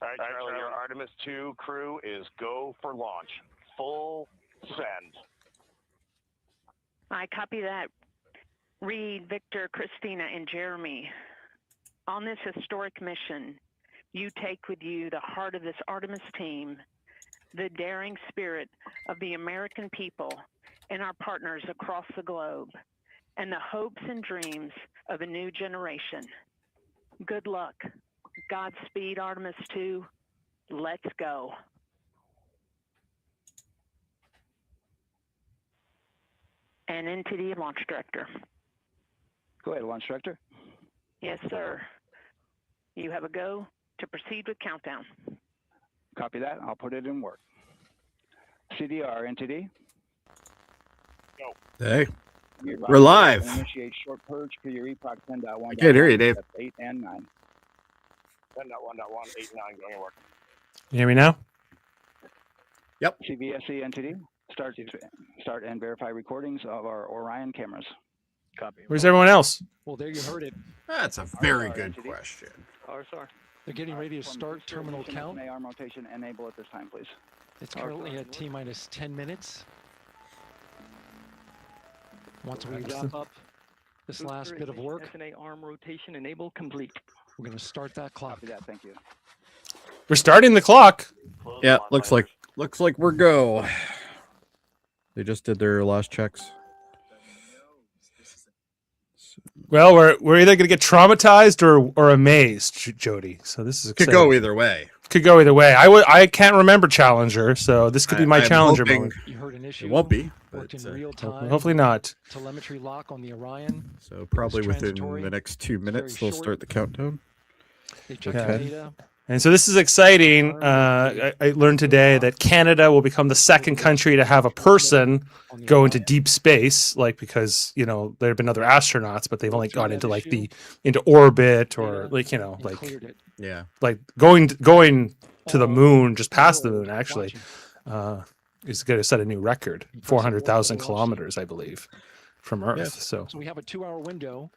All right, Charlie, your Artemis II crew is go for launch. Full send. I copy that. Reed, Victor, Christina, and Jeremy, on this historic mission, you take with you the heart of this Artemis team, the daring spirit of the American people and our partners across the globe, and the hopes and dreams of a new generation. Good luck. Godspeed, Artemis II. Let's go. And into the launch director. Go ahead, Launch Director. Yes, sir. You have a go to proceed with countdown. Copy that. I'll put it in work. CDR, NTD. Go. Hey, we're live. Initiate short purge for your epoch 10.1. I can't hear you, Dave. 8 and 9. 10.1.1, 8, 9, going to work. You hear me now? Yep. CVSE, NTD. Start and verify recordings of our Orion cameras. Copy. Where's everyone else? Well, there you heard it. That's a very good question. RSR. They're getting ready to start terminal count. Arm rotation enable at this time, please. It's currently at T-minus 10 minutes. Once we wrap up this last bit of work, SNA arm rotation enable complete. we're going to start that clock. Copy that. Thank you. We're starting the clock. Yeah, looks like we're go. They just did their last checks. Well, we're either gonna get traumatized or amazed, Jody. So this is Could exciting. go either way. Could go either way. I can't remember Challenger, so this could be my I'm Challenger hoping moment. You heard an issue. It won't be. Worked But, in real time. Hopefully not. Telemetry lock on the Orion. so probably within transitory. the next 2 minutes, Very they'll short. start the countdown. They check Okay. the data. And so this is exciting. I learned today that Canada will become the second country to have a person on the go into Orion. deep space, like because there have been other astronauts, but they've only gone into like into orbit or like And like cleared it. Yeah. like going to the moon, just past the moon actually. Is going to set a new record, 400,000 kilometers, I believe, from Earth. Yeah. So So we have a 2-hour window.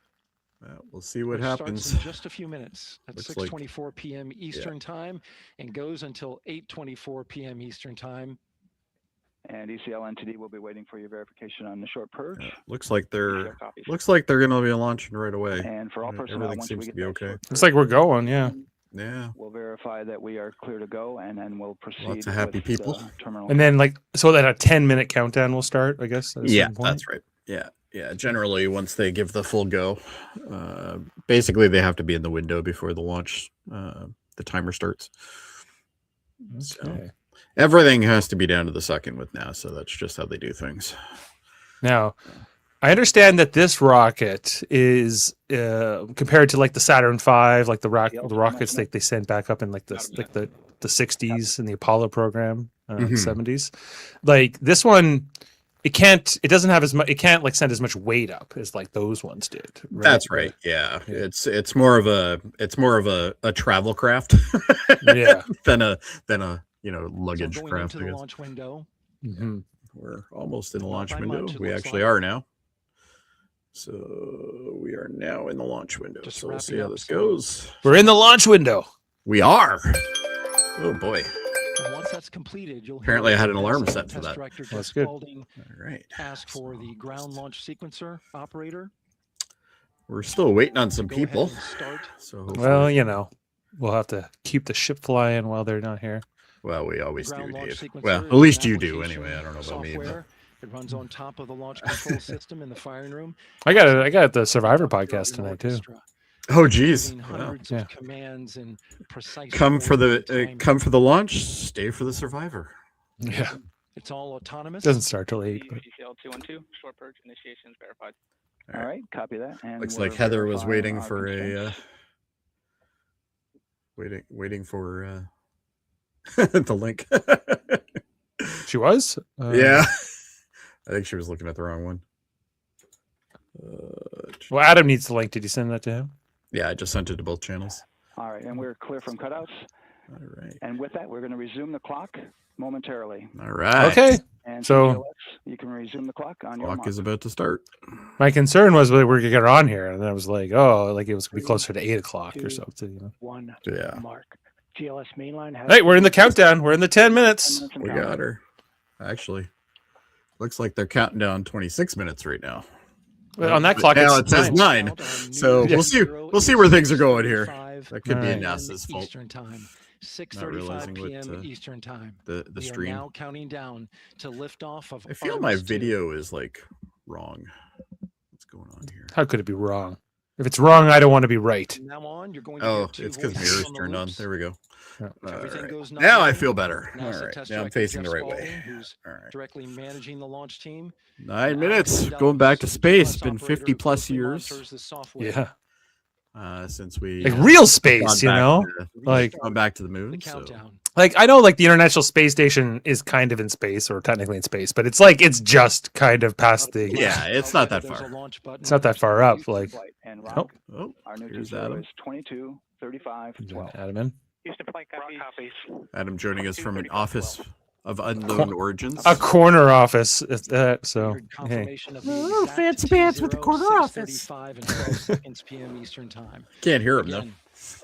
We'll see what which happens. starts in just a few minutes at Looks like- 6:24 p.m. Eastern Time and goes until 8:24 p.m. Eastern Time. And ECL NTD will be waiting for your verification on the short purge. Looks like they're Share copies. going to be launching right away. And for all personnel, Everything once seems we to get be that okay. short it's like we're going, yeah. Yeah. we'll verify that we are clear to go, and then we'll proceed. Lots of happy with people. the terminal. And then so that a 10-minute countdown will start, I guess. at a Yeah, certain point. that's right. Yeah. Yeah. Generally, once they give the full go, basically they have to be in the window before the launch, the timer starts. So Okay. everything has to be down to the second with NASA. That's just how they do things. Now, I understand that this rocket is compared to like the Saturn V, like the rockets they sent back up in like the 60s in the Apollo program, Mhm. 70s. Like this one, it doesn't have as much. It can't like send as much weight up as like those ones did. Right? That's right. Yeah. It's more of a travel craft Yeah. than a So luggage going craft. into I the guess. launch window. Mhm. We're almost in the Not launch by window. much, it We looks actually like. are now. So we are now in the launch window. Just So we'll see wrapping how up this some- goes. We're in the launch window. We are. Oh boy. And once that's completed, you'll hear Apparently I had an the alarm NASA set for Test that. Director That's Gus good. Spalding All right. ask for the ground launch sequencer operator. We're still waiting on some Go ahead people. and start. So hopefully, Well, we'll have to keep the ship flying while they're not here. well, we always do, Ground launch Dave. sequencer Well, is at an least you do application anyway. I don't know about me. But software. It runs on top of the launch control system in the firing room. I got the Survivor podcast tonight too. Orchestra, oh, geez. giving Wow. hundreds Yeah. of commands and precise. Come for the timing. come for the launch. Stay for the Survivor. Yeah, It's all autonomous. doesn't start till 8. But... CCL 212, short purge initiations verified. All right, copy that. And Looks we're like Heather was verifying waiting our for constraints. waiting for the link. She was? Yeah. I think she was looking at the wrong one. Well, Adam needs the link. Did you send that to him? Yeah, I just sent it to both channels. All right, and we're clear from cutouts. All right. And with that, we're going to resume the clock momentarily. All right. Okay. And So- CGLS, you can resume the clock on your Clock mark. is about to start. My concern was whether we're going to get her on here. And I was like, oh, like it was going to be closer to 8 o'clock or 2, something. 1 Yeah. mark. GLS mainline has. Hey, we're in the countdown. We're in the 10 minutes. We got her. Actually, looks like they're counting down 26 minutes right now. Well, on that But clock, now it's it says 9. So Yeah. we'll see where things are going here. That could be Alright. NASA's fault. Eastern time, Not 6:35 realizing what, p.m. Eastern time. The We are stream. now counting down to liftoff of I feel my Artemis II. video is like wrong. What's going on here? How could it be wrong? If it's wrong, I don't want to be right. From now on, you're going to Oh, hear two it's because voices mirrors on the turned on. loops. There we go. Yeah. If everything Alright. goes Now I nominally, feel better. NASA All right. test Now I'm director facing the Jeff right way. Spalding, who's All right. directly managing the launch team. 9 minutes. Going back to space. Been 50 plus years Yeah. since we Like real gone space, you back know? to- Like, gone back to the The moon. So countdown. like I know like the International Space Station is kind of in space or technically in space, but it's like it's just kind of past the yeah, it's not that There's a far. launch button. It's not that far up. Like Flight and oh, rock. Oh, Our new here's 20 Adam. is 22, 35, 12. Adam in. Houston flight copies. Adam joining us from an office of unknown origins. A corner office. So Heard hey. confirmation of the Ooh, exact fancy pants with the T0, corner office. 6:35 and 12 seconds p.m. Eastern time. Can't hear him though. Again,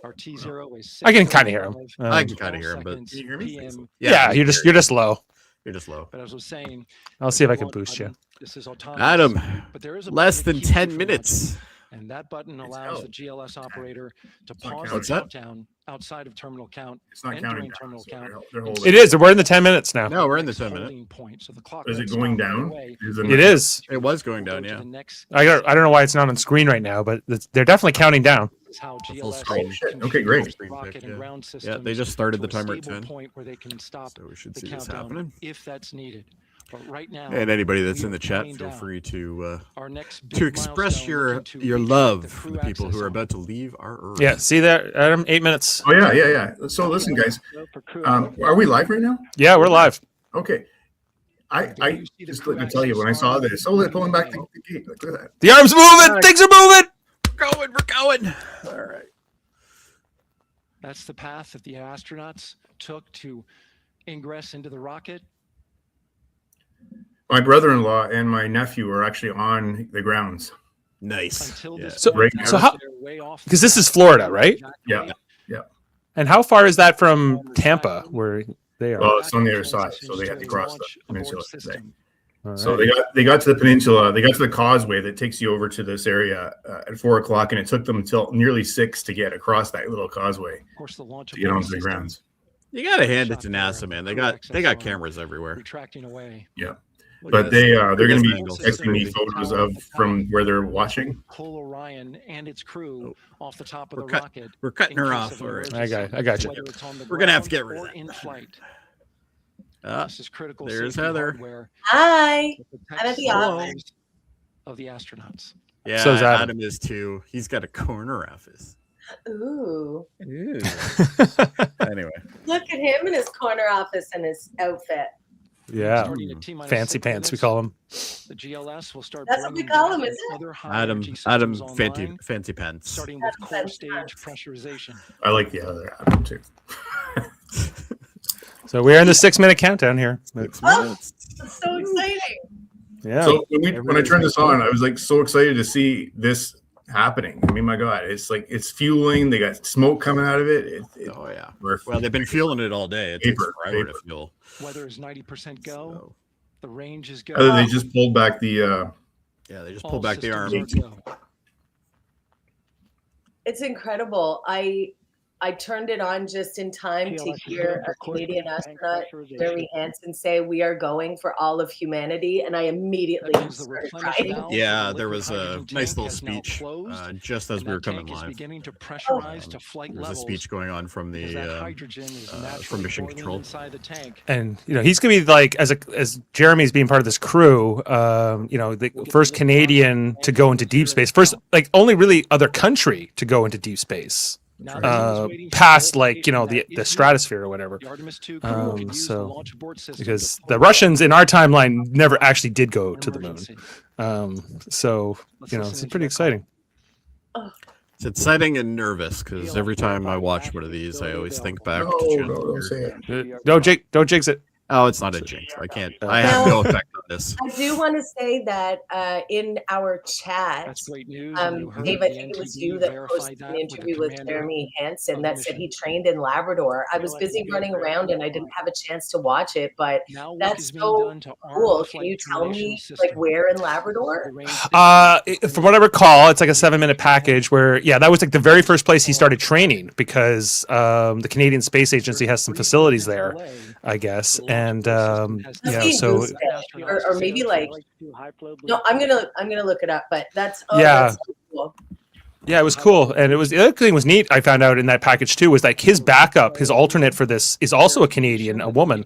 our T0 is I can kinda hear him. 6:35 I and can kinda hear him, but 12 can you hear me? PM. Yeah, you're just low. You're just low. But as I was saying, I'll see if I the can launch boost you. button, This is autonomous, Adam, but there is a less button than that keeps you 10 from minutes. launching. And that button allows the GLS operator to pause the What's that? countdown outside of terminal count It's not and counting during down. terminal So count. they're and holding. It is. We're in the 10 minutes now. No, we're in the next 10 minute. holding point. So the clock Is it won't going stop right down? away. Is It is. It was going We'll down, go to yeah. the next I don't know why it's not on screen right now, but they're definitely counting down. is how full GLS screen. Oh, shit. Okay, great. configures the rocket and ground Yeah, they systems just started to the a timer at stable 10. point where they can stop So we should the see this countdown happening. if that's needed. But right now, And anybody that's we in the are chat, counting feel down. free to Our next to big express milestone your looking to your retract love the for crew the people who access are zone. about to leave our Earth. Yeah, see there, Adam? 8 minutes. Oh yeah. So listen, guys. For crew. Are we live right now? Yeah, we're live. Okay. I You see the just crew let me tell you when I saw access this. zone Oh, they're pulling back the line. gate. Look at that. The arm's moving. Things are moving. We're going. All right. That's the path that the astronauts took to ingress into the rocket. My brother-in-law and my nephew are actually on the grounds. Nice. Until Yeah. this So- Right point, so how- they're way off because the this is path. Florida, right? Yeah. And how far is that from Tampa, where they are? Well, it's on the other side, so they had to cross the peninsula today. System. All So right. they got to the peninsula. They got to the causeway that takes you over to this area at 4 o'clock, and it took them until nearly 6 to get across that little causeway Of course, the launch to get onto the system grounds. You gotta hand it to NASA, man. They got cameras everywhere. retracting away. Yeah. Look But at they're this. going to be Angles. texting me photos of from where they're watching. Pull Orion and its crew off the top of We're the cut- rocket. We're cutting in her case off. of an All right. emergency, I got you. whether it's on the We're gonna have to ground get rid of or that. in flight. Ah, This is critical there's safety Heather. hardware Hi. that protects I'm at the the office. lives of the astronauts. yeah, So is Adam. Adam is too. He's got a corner office. Ooh. Anyway, Look at him in his corner office and his outfit. Yeah. Starting at T-minus Fancy 6 pants, we minutes, call them. The GLS will start That's what we bringing call back them, isn't it? other high-energy Adam, systems fancy, online, fancy pants. starting with Adam core fancy stage pants. pressurization. I like the other Adam too. So we're in the 6-minute countdown here. 6 Oh. minutes. That's so exciting. Yeah. So when I turned this on, I was like so excited to see this happening. I mean, my God, it's like it's fueling. They got smoke coming out of it. Oh yeah. We're- Well, they've been fueling it all day. It takes Vapor, forever to vapor. fuel. Weather is 90% go. So, The range is go. They just pulled back the. yeah, they just All pull back the arm. systems are go. It's incredible. I turned it on just in time to hear a Canadian astronaut, Jeremy Hansen, say, "We are going for all of humanity," and I immediately That means the started replenish crying. valve Yeah, for the there liquid was a hydrogen nice tank little has now speech closed, just as and we were that coming tank is live. beginning to pressurize to flight There was a levels speech going on from as the that hydrogen is from naturally Mission boiling Control. inside the tank. And he's gonna be like as Jeremy's being part of this crew. The first Canadian to go into deep space. First, like only really other country to go into deep space. Now the team is waiting for Past the like the location stratosphere or whatever. that the Artemis II crew can use the So launch abort system because to the pull Russians out in our timeline never actually did go to the moon. emergency. So Let's it's listen into pretty that call. exciting. It's exciting and nervous because every time I watch one of these, I always think back to June. don't say it. Don't jinx it. Oh, it's not a jinx. I can't. I have no effect on this. I do want to say that in our chat, That's great news. and you heard Dave, I the think it was NTD you that verified posted that an with interview the with commander Jeremy Hansen of that the said he mission. trained in Labrador. I was busy running around and I didn't have a chance to watch it, but Now work that's is being so done to arm cool. the Can flight you tell termination me system. like where in Labrador? The range From what I recall, it's like a 7-minute package where, yeah, that was like the very first place he started training because the Canadian Space Agency has some facilities there, I guess. And yeah, so or maybe like no, I'm gonna look it up, but that's Yeah. that's so cool. yeah, it was cool. And it was, the other thing was neat, I found out in that package too, was like his backup, his alternate for this is also a Canadian, a woman.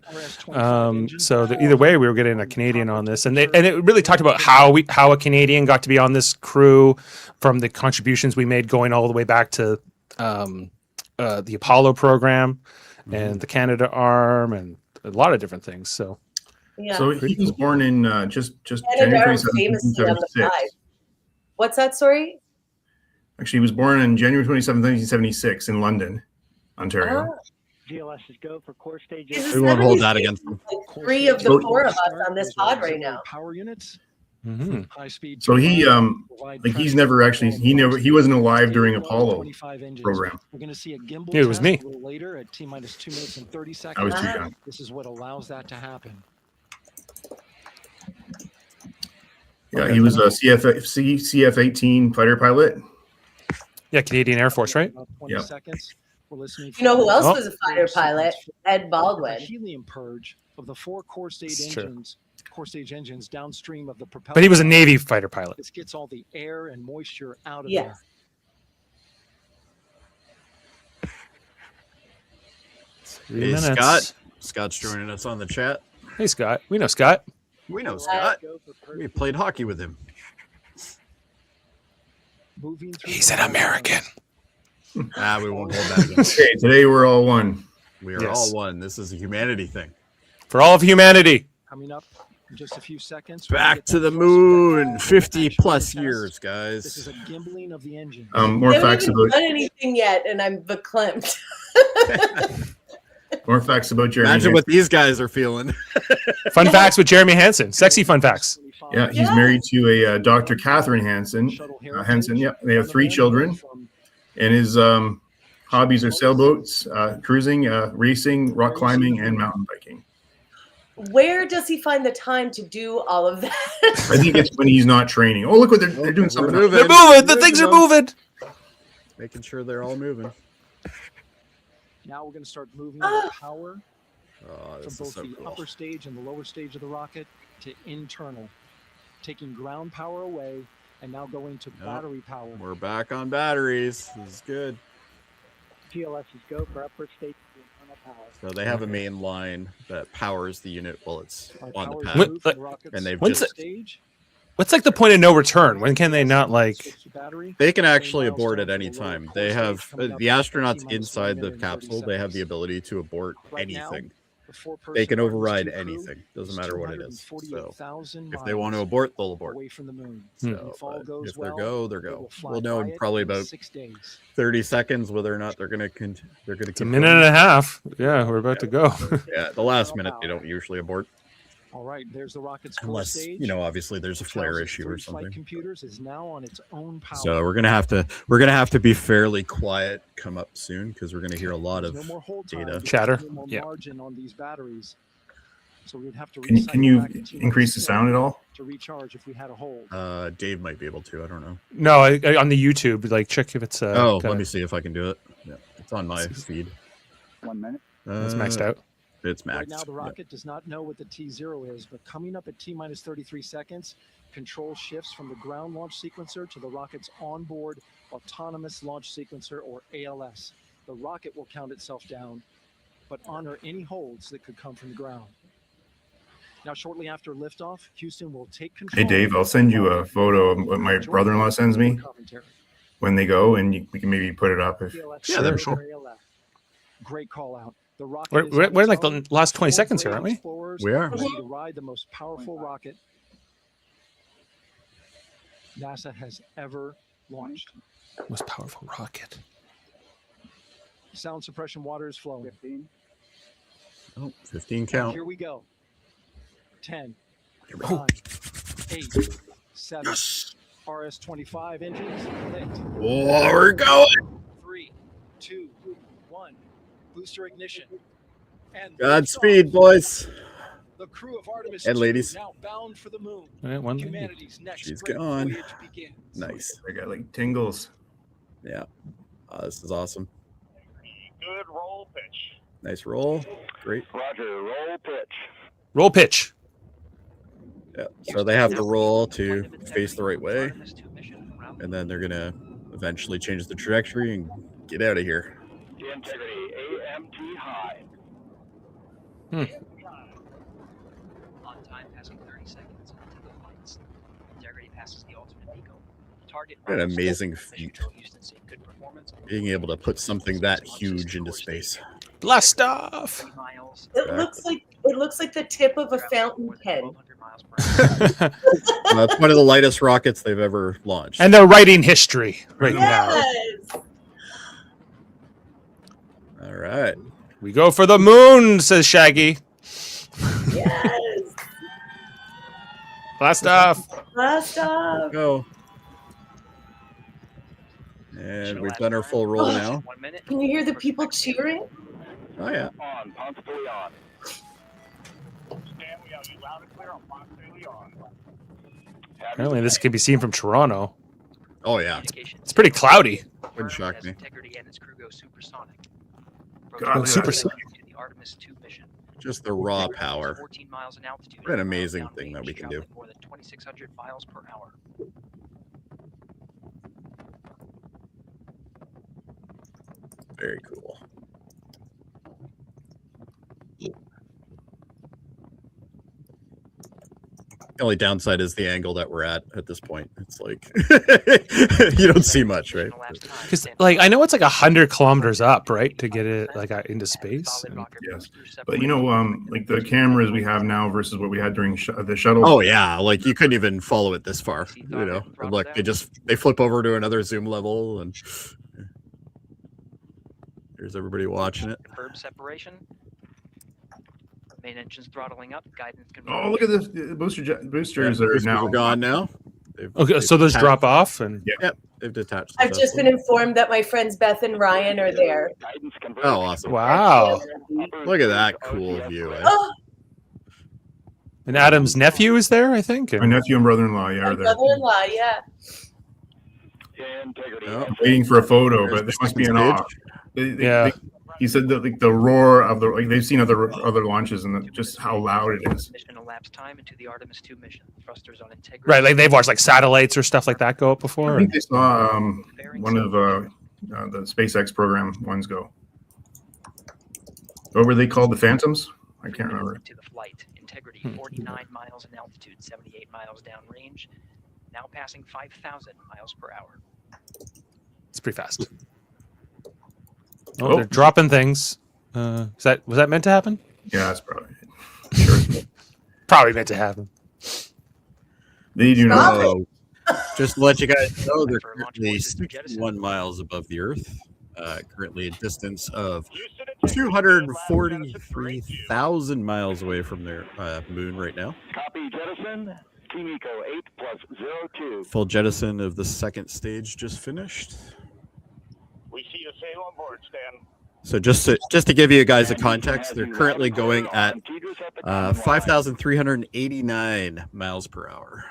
So either way, we were getting a Canadian on this, and it really talked about how a Canadian got to be on this crew, from the contributions we made going all the way back to the Apollo program and the Canada arm and a lot of different things. So Yeah. So he was born in just Canada January arms 27th, famously on the 1976. fly. What's that, sorry? Actually, he was born on January 27th, 1976 in London, Ontario. Ah. GLS is go for core stage. Is We won't hold that against him. Like 3 of the 4 of us on this pod right now. Power units. High speed. So he like he's never actually he wasn't alive during Apollo program. We're going to see a gimbal Yeah, it was test me. a little later at T minus 2 minutes and 30 seconds. I was too young. This is what allows that to happen. Yeah, he was a CF-18 fighter pilot. yeah, Canadian Air Force, right? About 20 Yeah. seconds. We're listening You know who else Oh. was a fighter pilot? Ed Baldwin. Helium purge of the 4 core stage It's true. engines downstream of the propeller. But he was a Navy fighter pilot. This gets all the air and moisture out of Yes. there. 3 Hey, minutes. Scott. Scott's joining us on the chat. Hey, Scott. We know Scott. We know Scott. We played hockey with him. Moving through He's the an milestone. American. We won't hold that against him. Okay, today we're all one. We are Yes. all one. This is a humanity thing. For all of humanity. Coming up in just a few seconds. Back to the moon. 50 plus years, This is guys. a gimbling of the engine. More I haven't facts even about done anything yet, and I'm verklempt. Jeremy. Imagine what these guys are feeling. Fun facts with Jeremy Hansen. Sexy fun facts. Yeah, he's married to a Dr. Catherine Hansen. Hansen, yeah, they have 3 children, and his hobbies are sailboats, cruising, racing, rock climbing, and mountain biking. Where does he find the time to do all of that? I think it's when he's not training. Oh, look what they're doing something. moving. They're moving. The things are moving. Making sure they're all moving. Now we're going to start moving the power Oh, from this is both so the cool. upper stage and the lower stage of the rocket to internal, taking ground power away and now going to battery power. We're back on batteries. This is good. GLS is go for upper stage internal power. So they have a main line that powers the unit while it's Our on the power is pad. moved from the rocket's And they've When's just stage. What's like the point of no return? When can they not like? Switch to battery. they can Main actually abort at milestone any for the lower time. core They stage have coming up the in astronauts T-minus 1 inside the minute and 30 capsule. They have the seconds. ability to abort Right now, anything. the 4-person They can Artemis override II crew anything. Doesn't is matter what it is. So 248,000 if they want to miles abort, they'll abort. away from the moon. So, If all but goes if they're well, go, they're they go. will fly We'll know by in it probably in about 6 days. 30 seconds whether or not they're going to they're going It's to a minute and a half. Yeah, we're about to go. Yeah, the last minute they don't usually abort All right, there's the rocket's core unless, stage. you know, obviously there's a which flare houses issue 3 or flight something. computers is now on its own power. So we're gonna have to be fairly quiet come up soon because we're gonna hear a lot There's of no more hold time, data. because Chatter. there's no more Yeah. margin on these batteries. So we'd have to Can recycle you back to T-minus increase the 6 sound at all? to recharge if we had a hold. Dave might be able to. I don't know. No, on the YouTube, like check if it's. Let kinda- me see if I can do it. Yeah, it's on my feed. 1 minute. It's maxed out. It's maxed. Right now, the Yeah. rocket does not know what the T0 is, but coming up at T-minus 33 seconds, control shifts from the ground launch sequencer to the rocket's onboard autonomous launch sequencer, or ALS. The rocket will count itself down, but honor any holds that could come from the ground. Now, shortly after liftoff, Houston will take control. Hey, Dave, I'll send you a photo of what my brother-in-law sends me Commentary. when they go, and we can maybe put it up. If Yeah, they're sure. Great call out. The rocket We're, is we're, on we're its like own. the last 20 Full seconds here, grade aren't we? explorers We are. ready to ride the most powerful rocket NASA has ever launched. Most powerful rocket. Sound suppression water is flowing. 15. Oh, 15 count. Here we go. 10, 9, 8, 7. RS-25 engines lit. Oh, we're going. 3, 2, 1. Booster ignition. And Godspeed, boys. the crew of Artemis And II ladies. now bound for the moon. All right, one lady. Humanity's next She's great gone. voyage begins. Nice. I got like tingles. Yeah. This is awesome. Good roll pitch. Nice roll. Great. Roger, roll pitch. Roll pitch. Yeah. So they have to roll to face the right way. And then they're going to eventually change the trajectory and get out of here. Integrity, AMT high. On time passing 30 seconds into the flights. Integrity passes the alternate beacon. Target. What an amazing feat. Being able to put something that huge into space. Blast off. It looks like the tip of a fountain pen. It's one of the lightest rockets they've ever launched. And they're writing history right now. All right. We go for the moon, says Shaggy. Yes. Blast off. Blast off. Go. And we've done our full roll now. Can you hear the people cheering? Oh, yeah. On, Ponce de Leon. Stan, we have you loud and clear on Ponce de Leon. Apparently, this can be seen from Toronto. Oh, yeah. It's pretty cloudy. Wouldn't shock me. God, supersonic. The Artemis II mission. Just the raw power. 14 miles in altitude. What an amazing thing that we can do. More than 2,600 miles per hour. Very cool. The only downside is the angle that we're at this point. It's like you don't see much, right? Because, like, I know it's like 100 kilometers up, right, to get it like into space. Yes, but you know, like the cameras we have now versus what we had during the shuttle. Oh yeah, like you couldn't even follow it this far. You know, like they flip over to another zoom level, and here's everybody watching it. Confirmed separation. Main engines throttling up. Guidance. Oh, look at this! The boosters are now gone now. Okay, so those drop off, and yep, they've detached. I've just been informed that my friends Beth and Ryan are there. Oh, awesome! Wow, look at that cool view. Eh? Oh, and Adam's nephew is there, I think. my nephew and brother-in-law. Yeah, my are there. brother-in-law, yeah. Oh. Waiting for a photo, but they must be in awe. Yeah. He said that like the roar of the they've seen other launches and just how loud it is. Mission elapsed time into the Artemis II mission. Thrusters on integrity. Right, like they've watched like satellites or stuff like that go up before. I think they saw one of the SpaceX program ones go. What were they called? The Phantoms? I can't remember. To the flight. Integrity 49 miles in altitude, 78 miles downrange. Now passing 5,000 miles per hour. It's pretty fast. Oh, they're dropping things. Was that meant to happen? Yeah, that's probably sure. Probably meant to happen. They do not. Just to let you guys know, they're currently 61 miles above the Earth. Currently a distance of 243,000 miles away from their moon right now. Copy, jettison. Team Eco 8+02. Full jettison of the second stage just finished. We see you sail on board, Stan. So just to give you guys a context, they're currently going at 5,389 miles per hour.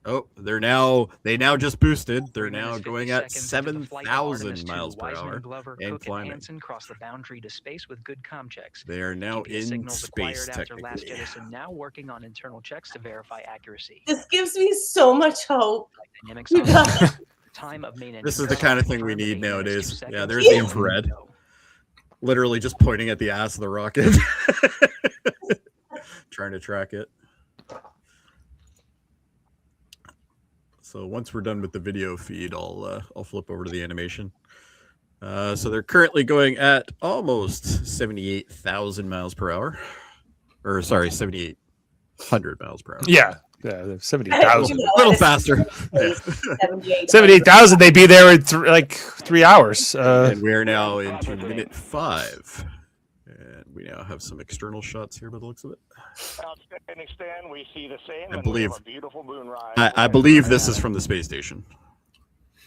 Oh, they now just boosted. They're now going at 7,000 miles per hour and climbing. Cross the boundary to space with good comm checks. They are now in space technically. Now working on internal checks to verify accuracy. This gives me so much hope. Time of main this is the kind of thing we need nowadays. Yeah, there's the infrared. Literally just pointing at the ass of the rocket. Trying to track it. So once we're done with the video feed, I'll flip over to the animation. So they're currently going at almost 78,000 miles per hour. Or sorry, 7,800 miles per hour. Yeah. Yeah, 78,000. A little faster. 78,000. They'd be there in 3 hours. And we're now into minute 5. And we now have some external shots here by the looks of it. Outstanding, Stan. We see the same. I believe. We have a beautiful moonrise. I believe this is from the space station.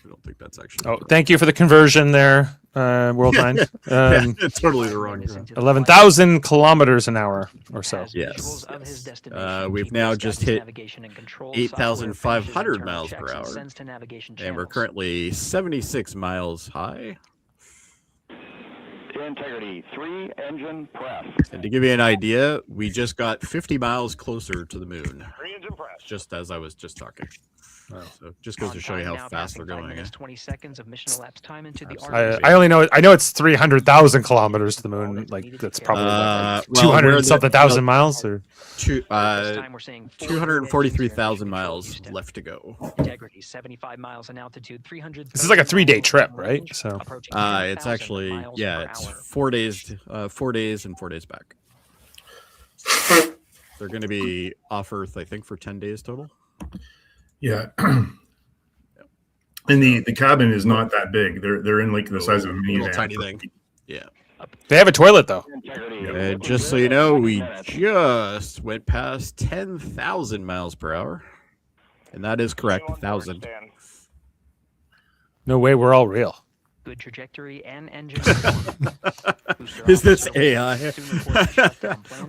I don't think that's actually. Oh, thank you for the conversion there, Worldline. Yeah, totally the wrong. 11,000 kilometers an hour or so. Yes. We've now just hit 8,500 miles per hour, and we're currently 76 miles high. Integrity 3, engine press. And to give you an idea, we just got 50 miles closer to the moon, just as I was just talking. So just goes to show you how fast they're going. 20 seconds of mission elapsed time into the I know it's 300,000 kilometers to the moon. Like that's probably like 200 and something thousand miles, or 243,000 miles left to go. Integrity 75 miles in altitude, 300. This is like a 3-day trip, right? So it's actually it's 4 days, 4 days and 4 days back. They're going to be off Earth, I think, for 10 days total. Yeah. And the cabin is not that big. They're in like the size of a minivan. Tiny thing. Yeah. They have a toilet though. And just so you know, we just went past 10,000 miles per hour. And that is correct, 1,000. No way, we're all real. Good trajectory and engine. Is this AI?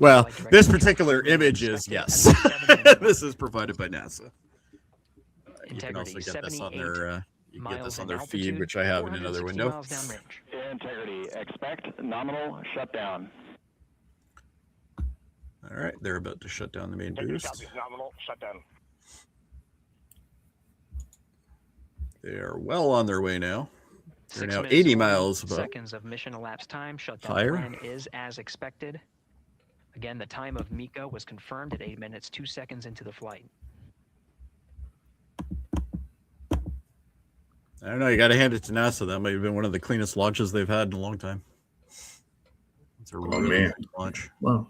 Well, this particular image is, yes. This is provided by NASA. You can also get this on their feed, which I have in another window. Integrity, expect nominal shutdown. All right, they're about to shut down the main boost. Nominal shutdown. They are well on their way now. They're now 80 miles above. Seconds of mission elapsed time. Shutdown Higher. plan is as expected. Again, the time of Miko was confirmed at 8 minutes 2 seconds into the flight. I don't know. You got to hand it to NASA. That might have been one of the cleanest launches they've had in a long time. It's a really good launch. Wow.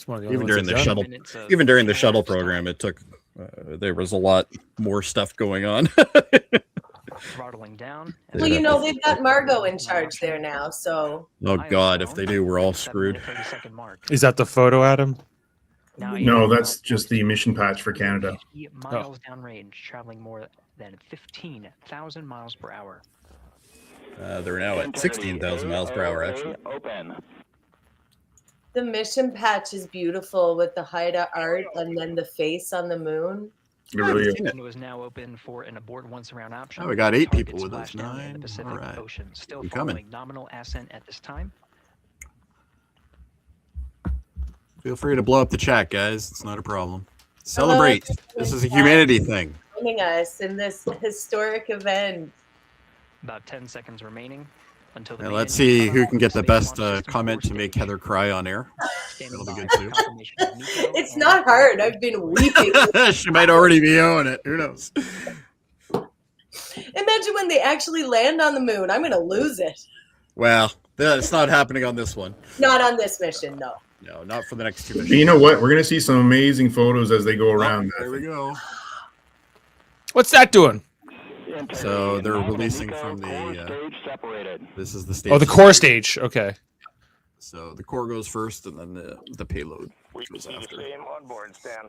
Even during the shuttle program, it took. There was a lot more stuff going on. Throttling down. Well, you know, they've got Margot in charge there now, so. Oh God, if they do, we're all screwed. Is that the photo, Adam? No, that's just the mission patch for Canada. Miles downrange, traveling more than 15,000 miles per hour. They're now at 16,000 miles per hour, actually. Open. The mission patch is beautiful with the Haida art and then the face on the moon. It really is. It was now open for an abort once around option. Oh, we got 8 people with Target us. splashdown in 9. the Pacific All right. Ocean. Still I'm following coming. nominal ascent at this time. Feel free to blow up the chat, guys. It's not a problem. Celebrate. This is a humanity thing. Joining us in this historic event. About 10 seconds remaining until the Now main let's engine see who power can get the space best launch system comment to force make stage. Heather cry on air. Standing That'll be by good too. for confirmation of Miko It's and not hard. I've been weeping. She might already be on it. Who knows? Imagine when they actually land on the moon. I'm going to lose it. Well, it's not happening on this one. Not on this mission, no. No, not for the next 2 But missions. you know what? We're going to see some amazing photos as they go around. There we go. What's that doing? So they're releasing from the. This is the stage. Oh, the core stage. Okay. So the core goes first, and then the payload We goes see the after. same on board, Stan.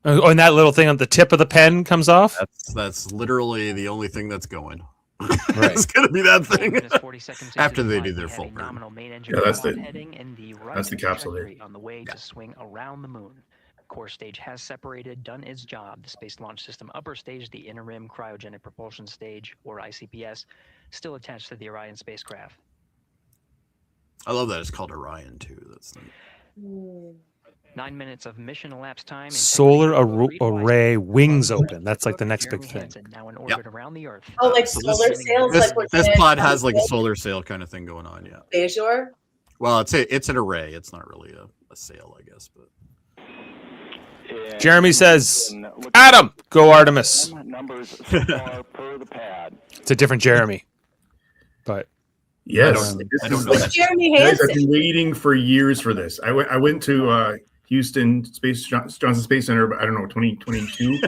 Oh, and that little thing on the tip of the pen comes off. That's literally the only thing that's going. Right. It's gonna be that 4 thing minutes, 40 seconds into after the they flight, do their we had full a burn. nominal main engine Yeah, that's power the- heading in the right that's the capsule there. trajectory on the way to swing around the moon. Core stage has separated, done its job. The Space Launch System upper stage, the inner rim cryogenic propulsion stage, or ICPS, still attached to the Orion spacecraft. I love that it's called Orion too. That's neat. 9 minutes of mission elapsed time. Solar array wings open. That's like the next big thing. Now in orbit around the Earth. Oh, like So solar sails? This like what pod has like a solar sail kind of thing going on. Yeah. Bejor? Well, it's an array. It's not really a sail, I guess. But Jeremy says, Adam, go Artemis. Numbers so far per the pad. It's a different Jeremy. But Yes. I don't know that. Jeremy Guys, I've Hansen. been waiting for years for this. I went to Houston Johnson Space Center, I don't know, 2022,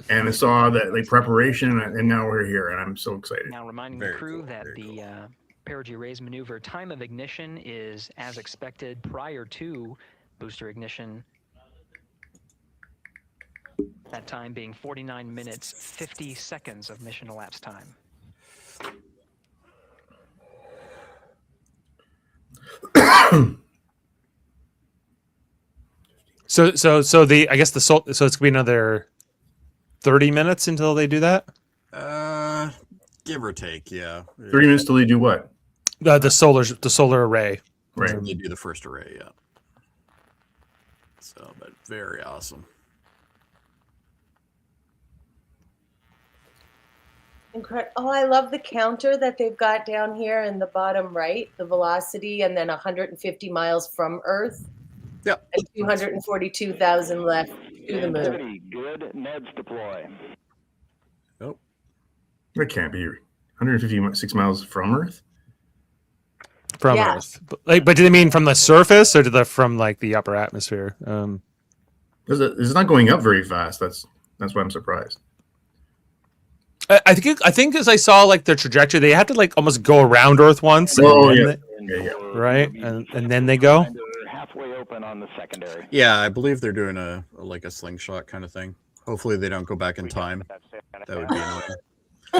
and I saw that like preparation, and now we're here, and I'm so excited. Now reminding Very the crew cool, that very the perigee raise maneuver. Time of ignition is as expected prior to booster ignition. That time being 49 minutes, 50 seconds of mission elapsed time. So I guess so it's gonna be another 30 minutes until they do that. Give or take, yeah. 30 minutes till they do what? The solar array. Right. They do the first array, yeah. So, but very awesome. Oh, I love the counter that they've got down here in the bottom right, the velocity, and then 150 miles from Earth. Yep. And 242,000 left to the moon. Very good. Neds deploy. Nope. That can't be 156 miles from Earth. From Yeah. Earth, but do they mean from the surface or from like the upper atmosphere? It's not going up very fast. That's why I'm surprised. I think as I saw like their trajectory, they had to like almost go around Earth once. Oh, and yeah. then right, and then they go. They're halfway open on the secondary. Yeah, I believe they're doing a slingshot kind of thing. Hopefully they don't go back in time. That would be annoying.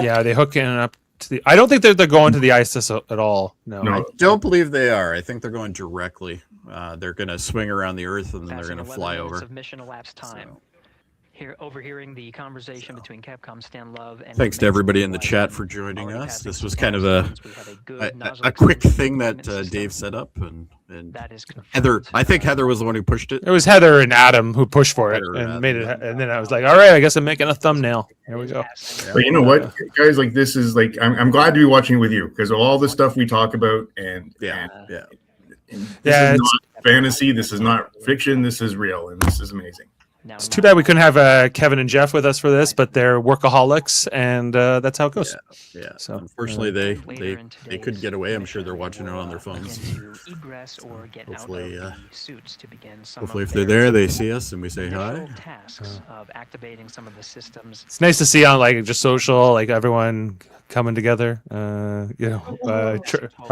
Yeah, they hook in up to the. I don't think they're going to the ISS at all. No. I don't believe they are. I think they're going directly. They're going to swing around the Earth and then they're going to fly over. Of mission elapsed time. So. Here, overhearing the conversation between Capcom Stan Love and Thanks to everybody in the chat for joining us. This was kind of a quick thing that Dave set up, and Heather. I think Heather was the one who pushed it. It was Heather and Adam who pushed for it Heather and and made it. Adam. And then I was like, all right, I guess I'm making a thumbnail. Here we go. But you know what, guys? Like this is like I'm glad to be watching with you because of all the stuff we talk about and yeah. This is not fantasy. This is not fiction. This is real, and this is amazing. It's too bad we couldn't have Kevin and Jeff with us for this, but they're workaholics, and that's how it goes. Yeah. So unfortunately, they could get away. I'm sure they're watching it on their phones. Hopefully, hopefully, if they're there, they see us and we say hi. Of activating some of the systems. It's nice to see on like just social, like everyone coming together. Our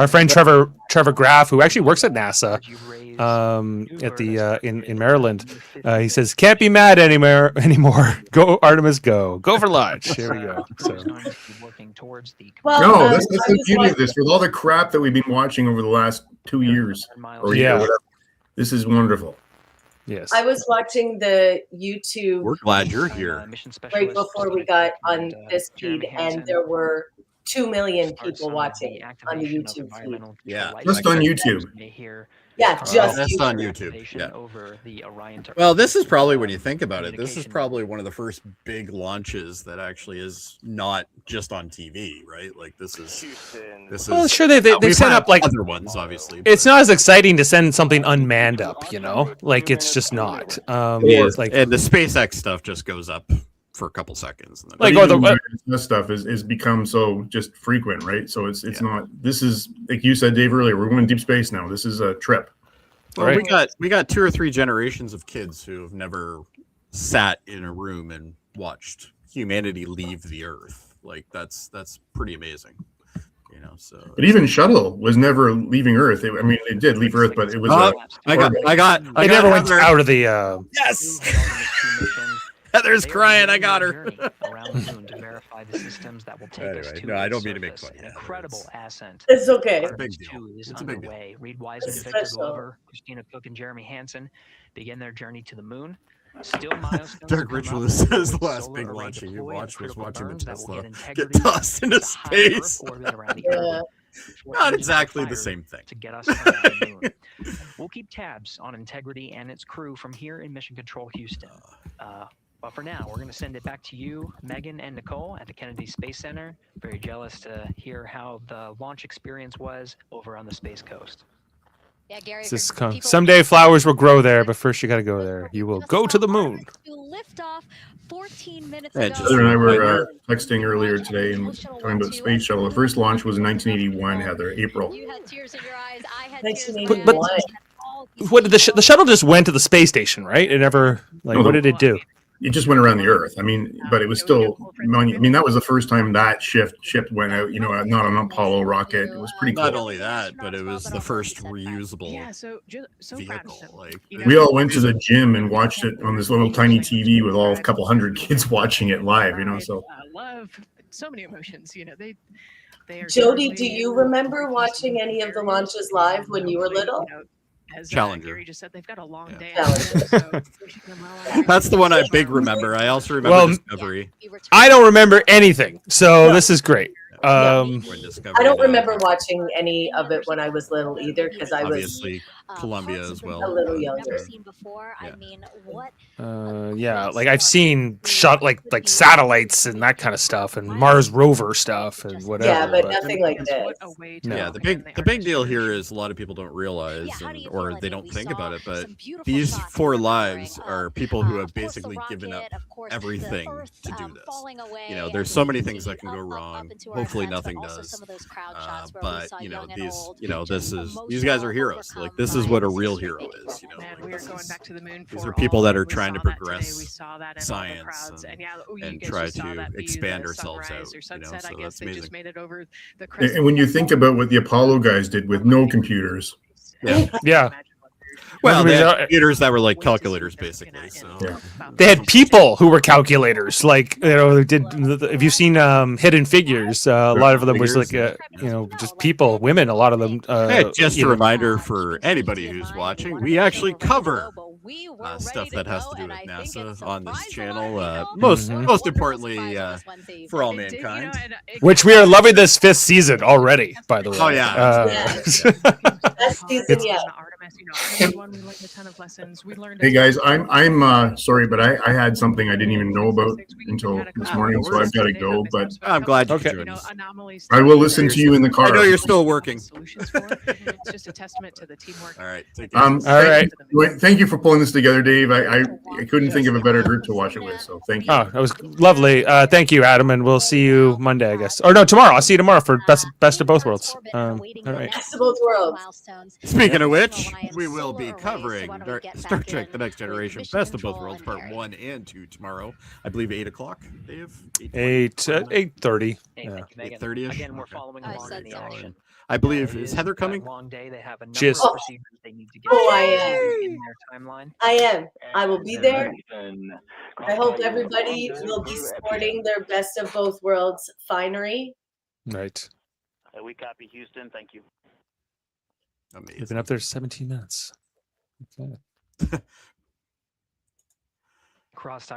friend Trevor Graff, who actually works at NASA, at the in Maryland, he says can't be mad anymore. Go Artemis, go for launch. Here we go. So. No, that's the beauty of this. With all the crap that we've been watching over the last 2 years, or yeah, whatever, this is wonderful. Yes, I was watching the YouTube. We're glad you're here. Right before we got on this feed, and there were 2 million people watching on the YouTube feed. Yeah, just on YouTube. Yeah, just on YouTube. Yeah. Well, this is probably, when you think about it, this is probably one of the first big launches that actually is not just on TV, right? Like this is. Well, sure they've set up like other ones, obviously. It's not as exciting to send something unmanned up, you know. Like it's just not. Like, and the SpaceX stuff just goes up for a couple seconds. And then like this stuff is become so just frequent, right? So it's not. This is like you said, Dave, earlier. We're going deep space now. This is a trip. Well, right. we got 2 or 3 generations of kids who have never sat in a room and watched humanity leave the Earth. Like that's pretty amazing. You know, so. But even shuttle was never leaving Earth. It did leave Earth, but it was. I never went out of the. Yes. Heather's crying. I got her. Around the moon to verify the systems that will take us to I don't mean to make fun. An incredible ascent. It's okay. Big deal. Is it's a big underway. Reed Wiseman, Victor Glover, Christina Cook, and Jeremy Hansen begin their journey to the moon. Still milestones. Dark Ritual says the last big launch you watched was watching the Tesla get tossed into space. Not exactly the same thing. To get us to the moon. We'll keep tabs on Integrity and its crew from here in Mission Control Houston. But for now, we're going to send it back to you, Megan and Nicole at the Kennedy Space Center. Very jealous to hear how the launch experience was over on the Space Coast. Yeah, Gary. Someday flowers will grow there, but first you got to go there. You will go to the moon. Lift off 14 minutes ago. Heather and I were texting earlier today and talking about the space shuttle. The first launch was in 1981, Heather, April. You had tears in your eyes. I had tears. What did the shuttle just went to the space station, right? It never what did it do? it just went around the Earth. I mean, but it was still money. I mean, that was the first time that ship went out. You know, not an Apollo rocket. It was pretty cool. Not only that, but it was the first reusable vehicle. Like we all went to the gym and watched it on this little tiny TV with all a couple hundred kids watching it live. You know, so love, so many emotions. You know, they are. Jody, do you remember watching any of the launches live when you were little? As Challenger. Gary just said, they've got a long day. That's the one I big remember. I also remember Discovery. I don't remember anything, so this is great. I don't remember watching any of it when I was little either, because I was obviously Columbia as well. a little younger. Yeah, like I've seen like satellites and that kind of stuff, and Mars rover stuff and whatever. Yeah, but nothing like this. No. Yeah, the big deal here is a lot of people don't realize, or they don't think about it, but these 4 lives are people who have basically given up everything to do this. You know, there's so many things that can go wrong. Hopefully nothing does. But you know, these guys are heroes. Like this is what a real hero is. You know, these are people that are trying to progress science and try to expand ourselves out. You know, so that's amazing. And when you think about what the Apollo guys did with no computers. Yeah. Well, they had computers that were like calculators, basically. So they had people who were calculators. Like, you know, if you've seen Hidden Figures, a lot of them was like, you know, just people, women. A lot of them. Hey, just a reminder for anybody who's watching, we actually cover stuff that has to do with NASA on this channel. Most importantly, for all mankind. Which we are loving this 5th season already, by the way. Oh yeah. Best season yet. Hey guys, I'm sorry, but I had something I didn't even know about until this morning, so I've got to go. But I'm glad you could join us. I will listen to you in the car. I know you're still working. It's just a testament to the teamwork. All right. All right. Thank you for pulling this together, Dave. I couldn't think of a better group to watch it with, so thank you. Oh, that was lovely. Thank you, Adam, and we'll see you Monday, I guess. Or no, tomorrow. I'll see you tomorrow for best of both worlds. All right. Best of both worlds. Speaking of which, we will be covering Star Trek: The Next Generation, Best of Both Worlds, Part 1 and 2 tomorrow. I believe 8 o'clock. Dave. 8:30. Yeah, 8:30ish. Again, we're following along in the action. I believe is Heather coming? Long day. They have a number She is. of procedures they need to get I in am. their timeline. I am. I will be there. I hope everybody will be sporting their Best of Both Worlds finery. Right. We copy Houston. Thank you. We've been up there 17 minutes. Okay.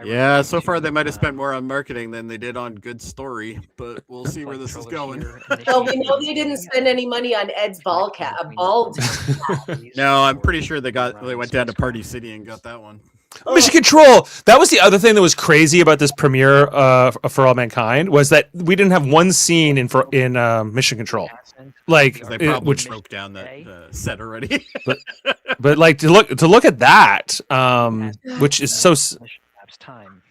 Yeah, so far they might have spent more on marketing than they did on good story, but we'll see where this is going. Well, we know they didn't spend any money on Ed's bald cap. No, I'm pretty sure they went down to Party City and got that one. Mission Control. That was the other thing that was crazy about this premiere For All Mankind was that we didn't have one scene in Mission Control, like they probably broke down that set already. but like to look at that, which is so time.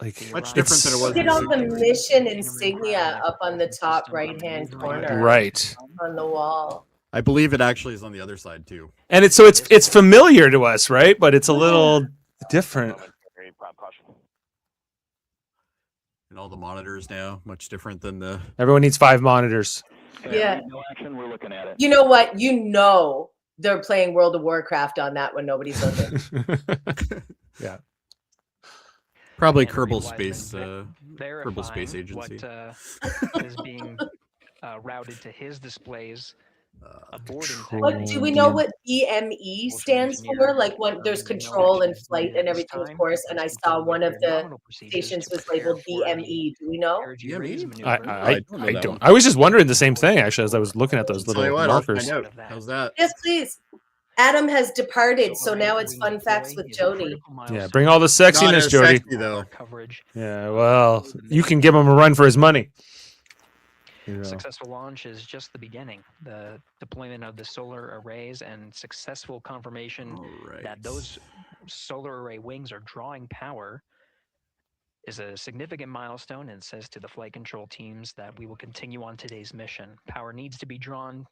Like much different than it was. Look at all the mission insignia up on the top right-hand corner. Right on the wall. I believe it actually is on the other side too. And it's familiar to us, right? But it's a little different. And all the monitors now, much different than the. Everyone needs 5 monitors. Yeah. No action, we're looking at it. You know what? You know they're playing World of Warcraft on that when nobody's looking. Yeah. Probably Kerbal Space Agency. What is being routed to his displays aboard What do we know what BME stands for? Like when there's control and flight and everything, of course. And I saw one of the stations was labeled BME. Do we know? I don't. I was just wondering the same thing actually as I was looking at those little markers. How's that? Yes, please. Adam has departed, so now it's fun facts with Jody. Yeah, bring all the sexiness, Jody. Yeah, well, you can give him a run for his money. Successful launch is just the beginning. The deployment of the solar arrays and successful confirmation that those solar array wings are drawing power is a significant milestone and says to the flight control teams that we will continue on today's mission. Power needs to be drawn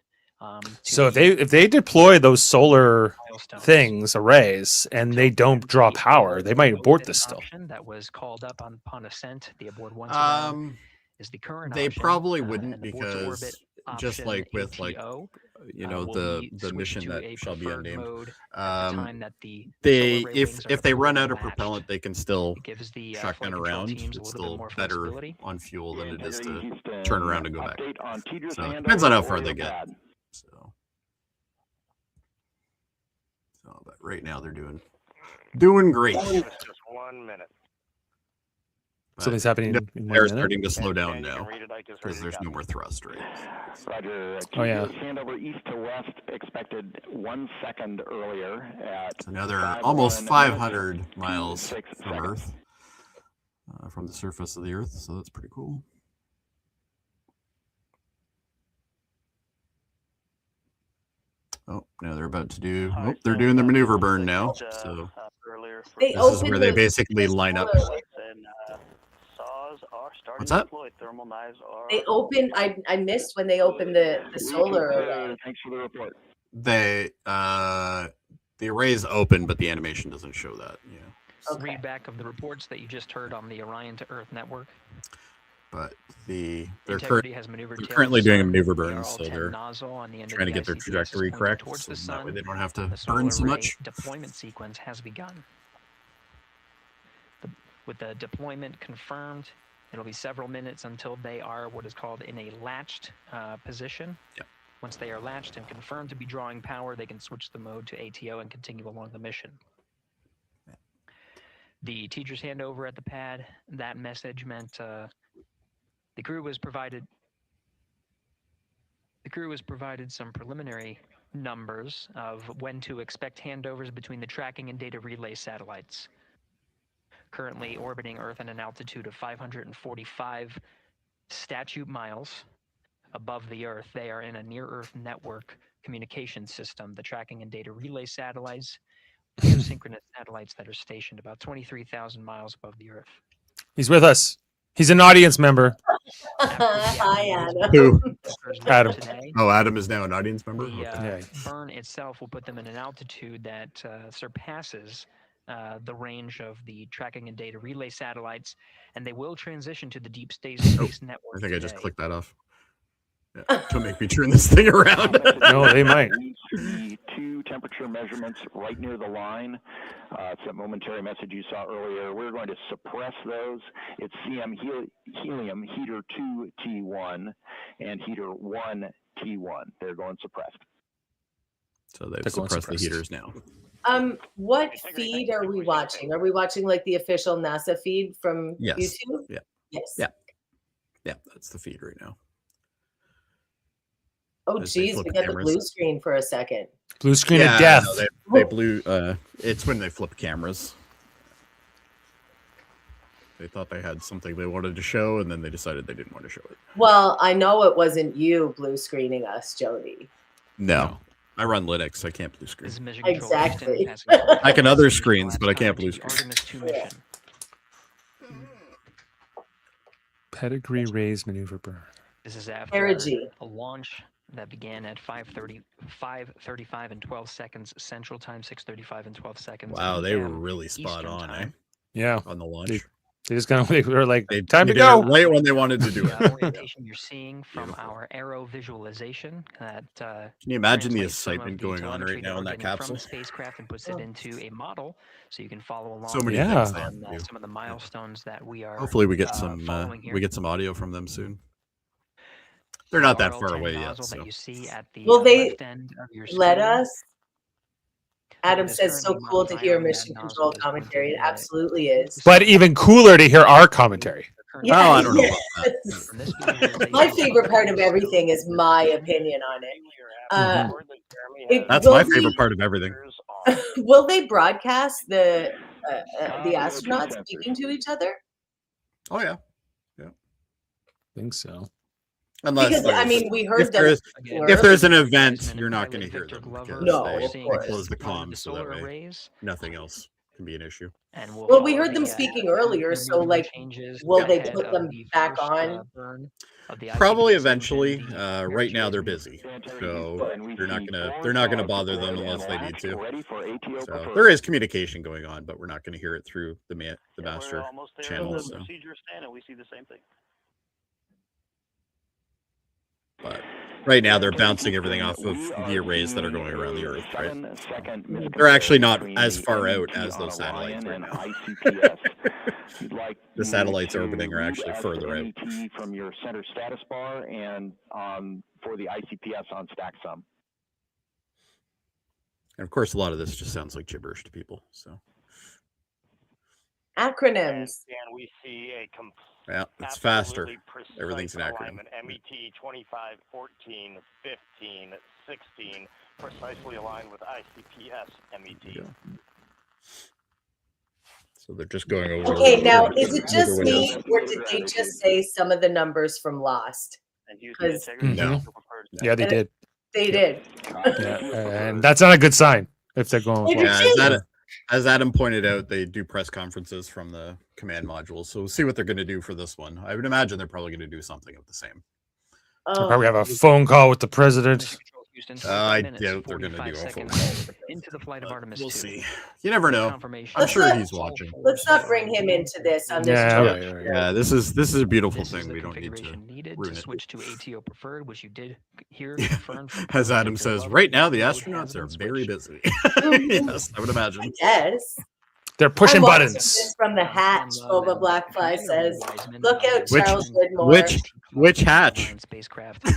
So if they deploy those solar things, arrays, and they don't draw power, they might abort this still. That was called up upon ascent. The abort once around is the current They option, probably and wouldn't, abort to orbit because just like with like ATO, the switch mission to that a shall be preferred unnamed. mode at the time that the They solar array wings are if they run out of latched. propellant, they can still It gives the shotgun flight control around. teams a It's little bit still more better flexibility. on fuel than it is to Houston, turn around and go back. update on Tedra's So it handover depends on how for far they your get. pad. So but right now they're doing great. Just 1 minute. Something's happening in 1 They're minute. starting to slow down And you now can read it, I just heard because you there's got no it. more thrust, right? Roger. Oh, yeah. Handover east to west expected 1 second earlier at So now they're 5:01 almost minutes, 500 miles 26 from seconds. Earth, from the surface of the Earth. So that's pretty cool. Oh, now they're about to do. Oh, they're doing the maneuver burn now. So They this is opened where they the- basically line up. What's that? They opened. I missed when they opened the solar array. Thanks for the report. They the array is open, but the animation doesn't show that. Yeah. Okay. Read back of the reports that you just heard on the Orion to Earth network. But they're Integrity has maneuvered they're tail currently to doing a sun. maneuver They are burn, all so 10 they're nozzle on the end of trying to the get their ICPS is trajectory pointed correct, towards so the that sun. way they don't have to The solar burn so array much. deployment sequence has begun. With the deployment confirmed, it'll be several minutes until they are what is called in a latched position. Yep. Once they are latched and confirmed to be drawing power, they can switch the mode to ATO and continue along the mission. The teacher's handover at the pad, that message meant the crew was provided some preliminary numbers of when to expect handovers between the tracking and data relay satellites. Currently orbiting Earth at an altitude of 545 statute miles above the Earth, they are in a near-Earth network communication system. The tracking and data relay satellites, geosynchronous satellites that are stationed about 23,000 miles above the Earth. He's with us. He's an audience member. Hi, Anna. Who? Adam. Oh, Adam is now an audience member. The Okay. burn itself will put them in an altitude that surpasses the range of the tracking and data relay satellites, and they will transition to the deep space network. I think I just today. clicked that off. Yeah, to make me turn this thing around. No, they might. The two temperature measurements right near the line. It's that momentary message you saw earlier. We're going to suppress those. It's CM helium heater 2 T1 and heater 1 T1. They're going suppressed. So they've They're going suppressed the suppressed. heaters now. What feed are we watching? Are we watching like the official NASA feed from Yes. YouTube? Yeah. Yes. Yeah. Yeah, that's the feed right now. Oh, As they geez, flip we got the cameras. blue screen for a second. Blue screen Yeah, of death. no, they blew. It's when they flip cameras. They thought they had something they wanted to show, and then they decided they didn't want to show it. Well, I know it wasn't you blue screening us, Jody. No, I run Linux. I can't blue screen. This is Mission Control Exactly. Houston, passing through I can other the screens, last but I can't time blue to the screen. Artemis II mission. Pedigree raise maneuver burn. This is after Perigee. a launch that began at 5:35 and 12 seconds Central Time, 6:35 and 12 seconds. Wow, they were PM really spot Eastern on, eh? Time. Yeah. On the launch. They just kind of they were like, They time they to did go. it right when they wanted to do The it. orientation you're seeing from our arrow visualization that Can you imagine the translates some of excitement the going on telemetry right that now in we're that getting from capsule? the spacecraft and puts it into a model so you can follow along So many Yeah. things they have on to do. some of the milestones that we are Hopefully, we get some following here. we get some audio from them soon. They're not that far RL10 away yet. nozzle So that you see at the Will they left end of your Let screen. us. Adam There's says, so currently cool to modifier hear on that mission nozzle control that's going to commentary. It be absolutely is. But even cooler to hear our commentary. Yeah, Oh, I don't know yes. about that. From this visualization, My favorite part of everything is my opinion on it. That's Will my we- favorite part of everything. Will they broadcast the Copy, astronauts sensors. speaking to each other? Oh yeah, I think so. unless Because I there's- mean, we heard if them. there's before. if there's an event, you're not going to hear Victor them Glover because No, they of course. close the one of comms so that solar way arrays. nothing else can be an issue. And Well, we heard them speaking earlier, so like, will they put them back on? Probably eventually. Right now they're busy, so they're not gonna bother them unless they need to. So there is communication going on, but we're not going to hear it through the master channel. So. Procedure stand, and we see the same thing. But right now they're bouncing everything off of the arrays that are going around the Earth, right? They're actually not as far out as those satellites right now. The satellites orbiting are actually further out. From your center status bar and for the ICPS on StackSum. And of course, a lot of this just sounds like gibberish to people. So acronyms. And we see a yeah, it's faster. Everything's an acronym. MET 25, 14, 15, 16, precisely aligned with ICPS MET. So they're just going over. Okay, now is it just me, or did they just say some of the numbers from Lost? No. Yeah, they did. They did. Yeah, and that's not a good sign if they're going with yeah, as Adam pointed out, they do press conferences from the command modules. So we'll see what they're going to do for this one. I would imagine they're probably going to do something of the same. They'll probably have a phone call with the president. I doubt they're going to do a phone call. Into the flight of Artemis II. We'll see. You never know. I'm sure he's watching. Let's not bring him into this on this. Yeah, this is a beautiful thing. We don't need to ruin it. Switch to ATO preferred, which you did hear confirmed. As Adam says, right now the astronauts are very busy. Yes, I would imagine. Yes. They're pushing I'm watching buttons. this from the hatch. Boba Blackfly says, "Look out, Charles Widmore." Which hatch? Spacecraft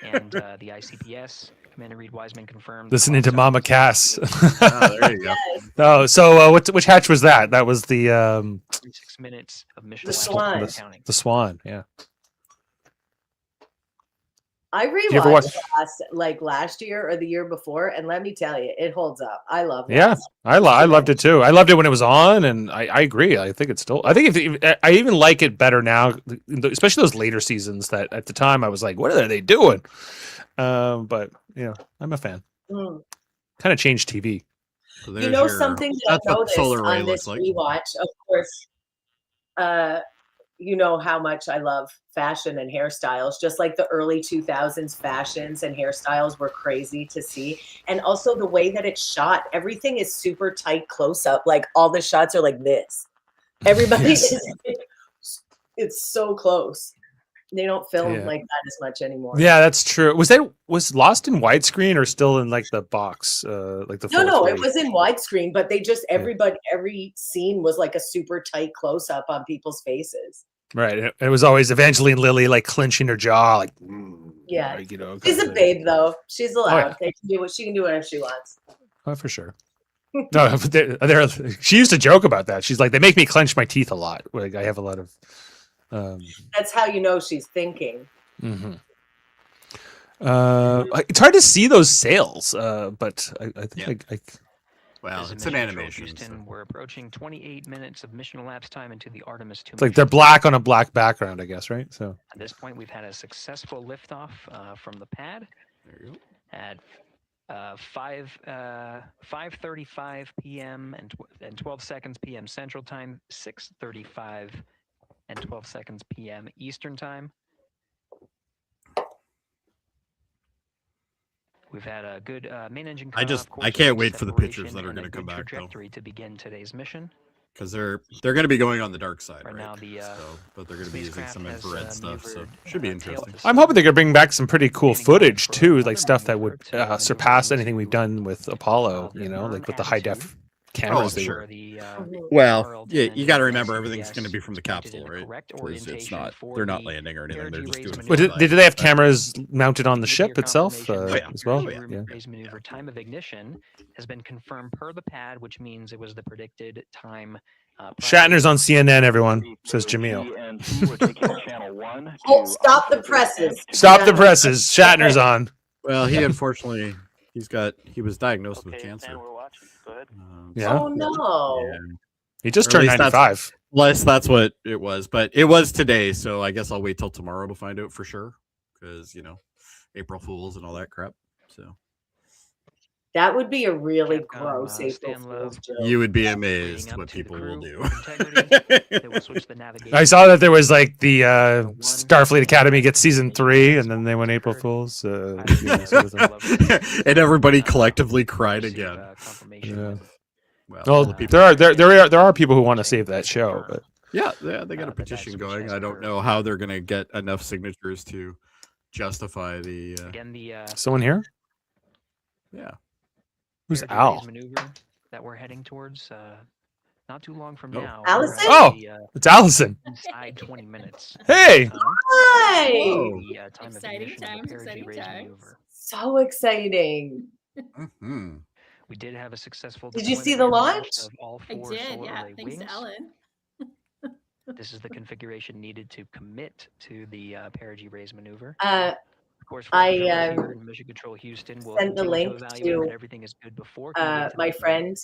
and the ICPS. Commander Reed Wiseman confirmed. Listening to Mama Cass. Oh, there you go. Oh, so which hatch was that? That was the 6 minutes of mission. The Swan. The Swan. Yeah. I you ever watch- rewatched last year or the year before, and let me tell you, it holds up. I love it. Yeah, I loved it too. I loved it when it was on, and I agree. I think it's still. I think I even like it better now, especially those later seasons. That at the time I was like, "What are they doing?" But I'm a fan. Kind of changed TV. So you know something that I noticed on this rewatch, of course. You know how much I love fashion and hairstyles, just like the early 2000s fashions and hairstyles were crazy to see. And also the way that it's shot, everything is super tight close up. Like all the shots are like this. Everybody it's so close. They don't film like that as much anymore. Yeah, that's true. Was Lost in widescreen or still in like the box? Like the No, it was in widescreen, but they just every scene was like a super tight close up on people's faces. Right. It was always Evangeline Lilly like clenching her jaw, like yeah. She's a babe though. She's allowed. They can do she can do whatever she wants. Oh, for sure. No, but she used to joke about that. She's like, they make me clench my teeth a lot. Like I have a lot of that's how you know she's thinking. Mm-hmm. It's hard to see those sails, but I think well, it's an animation. Houston, we're approaching 28 minutes of mission elapsed time into the Artemis II. It's like they're black on a black background, I guess, right? So at this point, we've had a successful liftoff from the pad. There you go. At 5:35 p.m. and 12 seconds p.m. Central Time, 6:35 and 12 seconds p.m. Eastern Time. We've had a good main engine. I can't wait for the pictures that are going to come back though. To begin today's mission. Because they're going to be going on the dark side, right? Now but they're going to be using some infrared stuff, so should be interesting. I'm hoping they're going to bring back some pretty cool footage too, like stuff that would surpass anything we've done with Apollo. Like with the high def cameras. Oh, sure. Well, yeah, you got to remember everything's going to be from the capsule, right? Because it's not. They're not landing or anything. They're just doing. But did they have cameras mounted on the ship itself as well? Yeah. Maneuver time of ignition has been confirmed per the pad, which means it was the predicted time. Shatner's on CNN, everyone, says Jamil. Oh, stop the presses. Stop the presses. Shatner's on. Well, he unfortunately, he was diagnosed with cancer. Yeah. Oh no. Yeah. He just turned 95. That's what it was, but it was today, so I guess I'll wait till tomorrow to find out for sure, because April Fools and all that crap. So That would be a really Capcom, gross April stand low. Fool's joke. You would be Leading amazed up what to the people will crew do. with integrity. They will switch the navigation. I saw that there was like the Starfleet Academy gets season 3, and then they went April Fools. You know, sort of thing. And everybody collectively cried again. Yeah. Well, Well, the people- there are people who want to save that show, but yeah, they got a petition going. I don't know how they're going to get enough signatures to justify the. Again, the someone here? Yeah. Who's Air Al? Day's maneuver that we're heading towards not too long from now. Allison? Oh, it's Allison. Inside 20 minutes. Hey. Hi. The time Exciting of the times, perigee exciting raise times. maneuver. So exciting. Mm-hmm. We did have a successful. Did you deployment see the and launch? of all I 4 did, solar yeah. array Thanks wings. to Ellen. This is the configuration needed to commit to the perigee raise maneuver. Uh, Of course, I, here in Mission Control Houston will sent the continue link evaluate to, that everything is good before committing to my the friend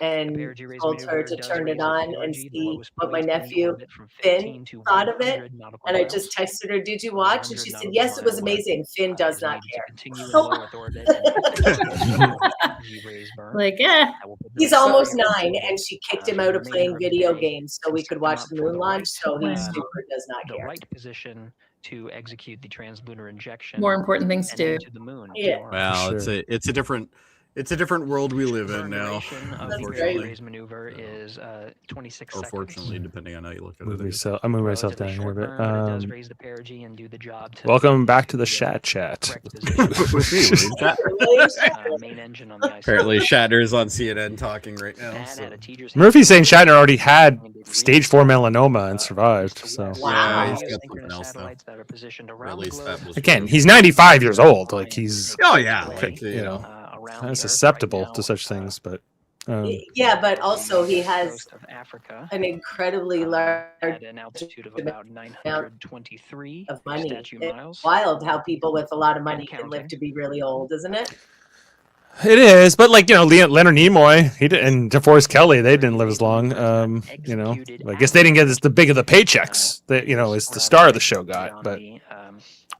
and perigee raise told her maneuver to does turn it raise the on and perigee, the see lowest what my point in the nephew orbit from Finn 15 to thought of it. 100 nautical And I miles. just texted her, "Did you watch?" And she said, nautical "Yes, it was miles amazing." Finn does is not needed to care. continue in low Earth orbit and perigee raise burn. Like, yeah. That will put the He's next almost target 9, to and she kicked for him the out of remainder playing of the video day games so and we set could them watch up the for moon the launch. right, So he Wow. super does not the care. right position to execute the translunar injection More important things to and do. into the moon Yeah. tomorrow. Well, Sure. it's a different world we live in Burn now. duration of the That's perigee right. raise maneuver is 26 Or seconds. fortunately, depending on how you look at Move it. myself, I'm moving myself Relatively down here, short but burn, it does raise the perigee and do the job to welcome back to the the, chat chat. correct position. With me, William Shatner. Main engine on the IC. Apparently, Shatner's on CNN talking right now. And So. at a teacher's Murphy's saying Shatner already had stage 4 melanoma and survived. So Wow. Yeah, he's got something else though. satellites that are positioned Or at around the least globe. that was again, true. he's 95 years old. Like he's Oh yeah, like, you know, around kind of the Earth susceptible right to now, such things. But Yeah, but also he west has coast of Africa, an incredibly large at an altitude of about 923 of money. statue It's miles. wild how people with a lot of money And can live counting. to be really old, isn't it? it is. But like you know, Leonard Nimoy, he did, and DeForest Kelly, they didn't live as long. You know, I guess they didn't get as the big of the paychecks that you know as the star of the show got, but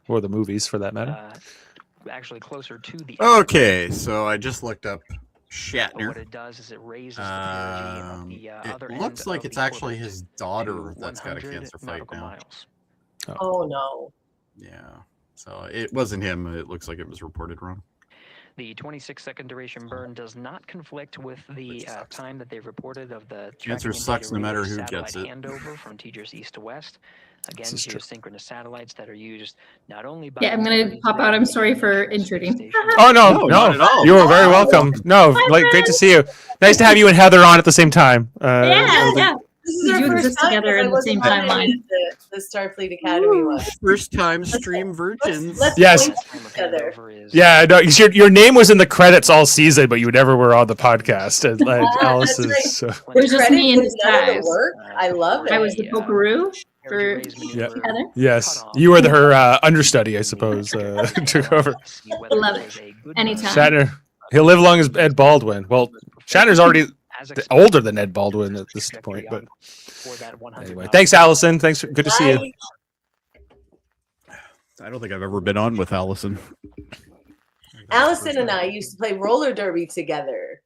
or the movies for that matter. Actually closer to the Okay, so I just looked up But Shatner. what it does is it raises the perigee of the It other looks end like of it's the actually orbit his to daughter that's got a 100 cancer fight nautical now. miles. Oh no. Yeah, so it wasn't him. It looks like it was reported wrong. The 26-second duration burn does not conflict with the time that they've reported of the Cancer tracking and sucks data no matter relay who gets satellite it. handover from TGERS east to west. Again, This is true. geosynchronous satellites that are used not only by Yeah, I'm gonna pop out. I'm sorry for intruding. Oh No, no, not at all. you are very welcome. No, like great to see you. Nice to have you and Heather on at the same time. Yeah. This is We our do first exist time together 'cause I in the wasn't same on any timeline. of the Starfleet Academy ones. First time stream virgins. Let's Yes. point to each other. Yeah, no, your name was in the credits all season, but you never were on the podcast. And like Alice That's right. is so. It was just Credit me in was none of the disguise. work. I love it. I was the pokeroo for Yeah. Heather. Yes, you were her understudy, I suppose. Took over. Love it. Anytime. Shatner, he'll live long as Ed Baldwin. Well, Shatner's already older than Ed Baldwin at this point, but anyway, thanks, Allison. Thanks, good to see you. I don't think I've ever been on with Allison. Allison and I used to play roller derby together.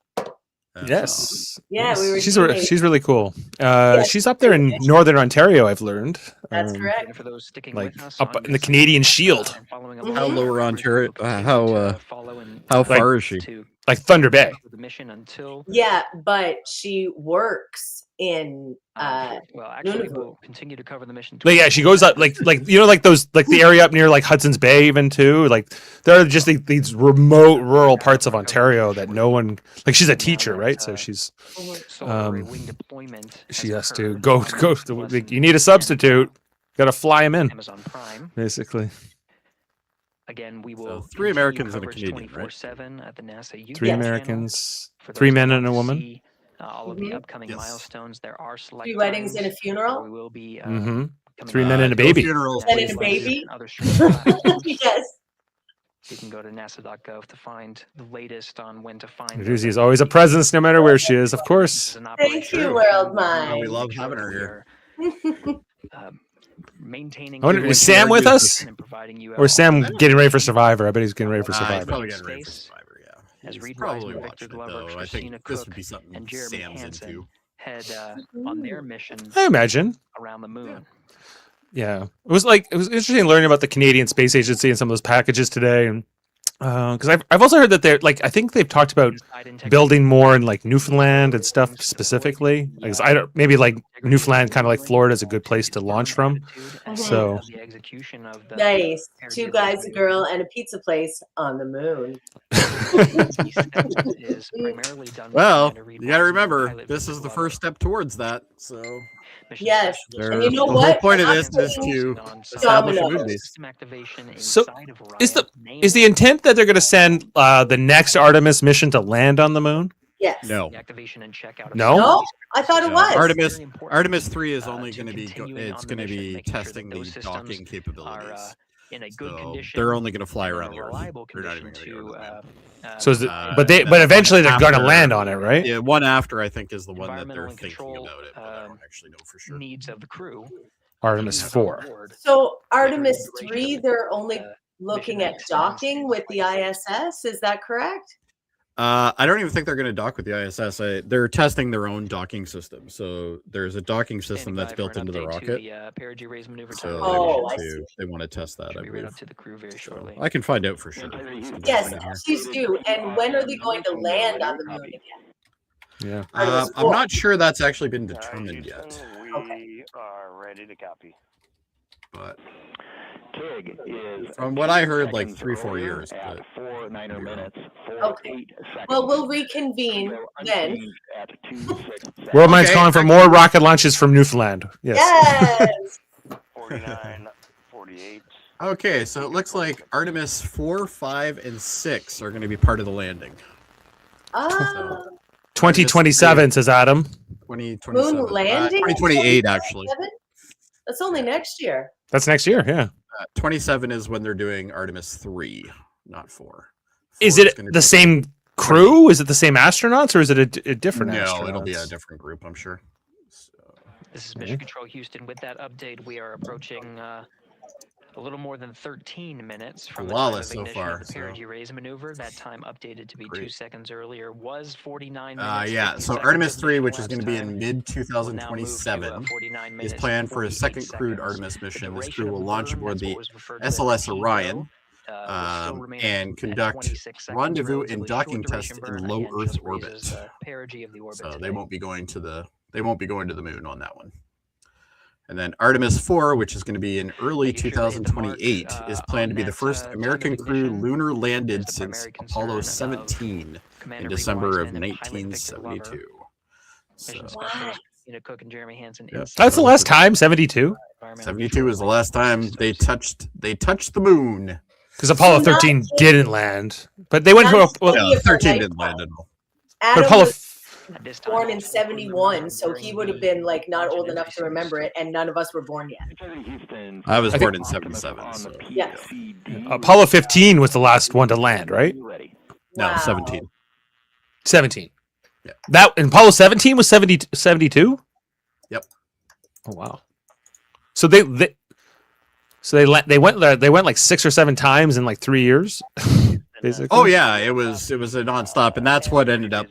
Yes. Yeah, we were. She's teammates. she's really cool. Yes. She's up there in Northern Ontario, I've learned. That's correct. For those sticking Like with us up on in the this, Canadian Shield, following Mhm. How lower Ontario? How Like- far is she? like Thunder Bay. the mission until Yeah, but she works in well, actually, Nunavut. we'll continue to cover the mission. Like, yeah, she goes up like you know like those like the area up near like Hudson's Bay even too. Like there are just these remote rural parts of Ontario that no one like. She's a teacher, right? So she's solar wing deployment. she has to go. Like, you need a substitute. Got to fly him in, Amazon Prime. basically. Again, we will. So 3 Americans and a coverage Canadian, right? 24/7 at the NASA YouTube 3 channel. Americans, For 3 those men who and a want to woman. see, all of the Mhm. upcoming Yes. milestones. There are select 3 weddings and a times funeral. where we will be Mm-hmm. coming 3 men out and a No baby. funerals, Men and please. a baby. and other streaming platforms. Yes. You can go to nasa.gov to find the latest on when to find. Narduzzi is always a presence, no matter where she is, of course. Thank you, World Oh, we Mind. love having her here. Maintaining. I wonder, good is Sam with us? and providing you Or is Sam getting ready for Survivor? I bet he's getting ready for He's Survivor. probably getting ready for Survivor, yeah. as He's Reed probably Wiseman, Victor watching it, Glover, though. I Christina think this Cook, would be something and Jeremy Sam's Hansen into. head on their mission I imagine. around the moon. Yeah, it was interesting learning about the Canadian Space Agency and some of those packages today, and because I've also heard that they're I think they've talked about building more in like Newfoundland and stuff specifically. Because I don't, maybe like Newfoundland, kind of like Florida, is a good place to launch from. So nice, 2 guys, a girl, and a pizza place on the moon. Well, you got to remember, this is the first step towards that. So yes, and you know the what? whole point of this is to establish a moon base. So is the intent that they're going to send the next Artemis mission to land on the moon? Yes. No. No. I thought it was. Artemis 3 is only going to be it's going to be testing the docking capabilities. In a good condition, they're only going to fly around the Earth. They're not even going to So is it, but eventually they're going to land on it, right? Yeah, one after I think is the one that they're thinking about it, but I don't actually know for sure. Needs of the crew. Artemis 4. So Artemis 3, they're only looking at docking with the ISS. Is that correct? I don't even think they're going to dock with the ISS. They're testing their own docking system. So there's a docking system that's built into the rocket. So they want to test that. I believe. I can find out for sure. Yes, please do. And when are they going to land on the moon again? Yeah. I'm not sure that's actually been determined yet. We are ready to copy. But TIG is from what I heard, like 3-4 years. But 4 9 minutes. Okay. Well, we'll reconvene then. World Mind's calling for more rocket launches from Newfoundland. Yes. Yes. 49, 48. Okay, so it looks like Artemis 4, 5, and 6 are going to be part of the landing. Ah. 2027 says Adam. 2027. Moon landing. 2028 actually. That's only next year. That's next year, yeah. 27 is when they're doing Artemis 3, not 4. Is it the same crew? Is it the same astronauts, or is it a different astronauts? No, it'll be a different group, I'm sure. This is Mission Control Houston. With that update, we are approaching a little more than 13 minutes from the time of ignition of the perigee raise maneuver. That time updated to be 2 seconds earlier was 49 minutes. Yeah, so Artemis 3, which is going to be in mid-2027, is planned for a second crewed Artemis mission. This crew will launch aboard the SLS Orion and conduct rendezvous and docking tests in low Earth orbit. So they won't be going to the moon on that one. And then Artemis 4, which is going to be in early 2028, is planned to be the first American crew lunar landed since Apollo 17 in December of 1972. So, Cook and Jeremy Hansen. That's the last time, 72? 72 was the last time they touched the moon. Because Apollo 13 didn't land. But they went for... Well, 13 didn't land at all. Adam Apollo was born in 71, so he would have been like not old enough to remember it, and none of us were born yet. I was born in 77. So. Yes. Apollo 15 was the last one to land, right? No, 17. 17. Yeah. That and Apollo 17 was 72? Yep. Oh wow. So they went like 6 or 7 times in like 3 years. Basically. Oh yeah, it was a nonstop, and that's what ended up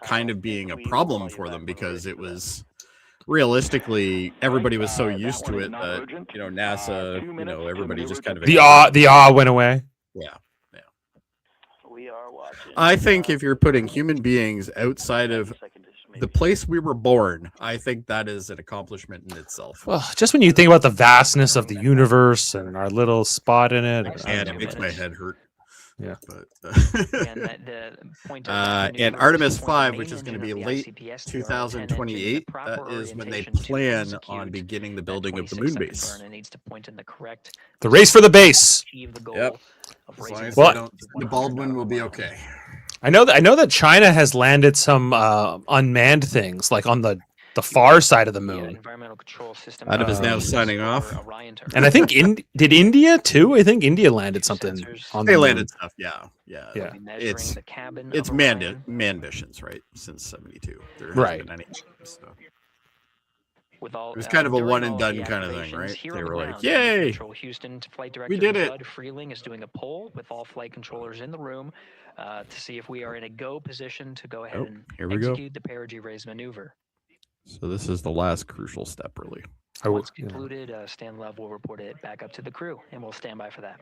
kind of being a problem for them, because it was realistically everybody was so used to it that NASA, everybody just kind of the awe went away. Yeah. We are watching. I think if you're putting human beings outside of the place we were born, I think that is an accomplishment in itself. Well, just when you think about the vastness of the universe and our little spot in it, and it makes my head hurt. Yeah, but and Artemis 5, which is going to be late 2028, is when they plan on beginning the building of the moon base. The race for the base. Yep. As long as the Baldwin will be okay. I know that China has landed some unmanned things, like on the far side of the moon. Adam is now signing off. And I think did India too? I think India landed something on the moon. landed stuff, yeah. It's manned missions, right? Since 72. There hasn't been any, so. With all, It was kind of a during one all and of the done kind of thing, activations right? here They on the were like, ground, "Yay, Control Houston to Flight Director we did it!" Bud Freeling is doing a poll with all flight controllers in the room to see if we are in a go position to go ahead and here we go. execute the perigee raise maneuver. So this is the last crucial step, really. Once concluded, Stan Love will report it back up to the crew, and we'll stand by for that.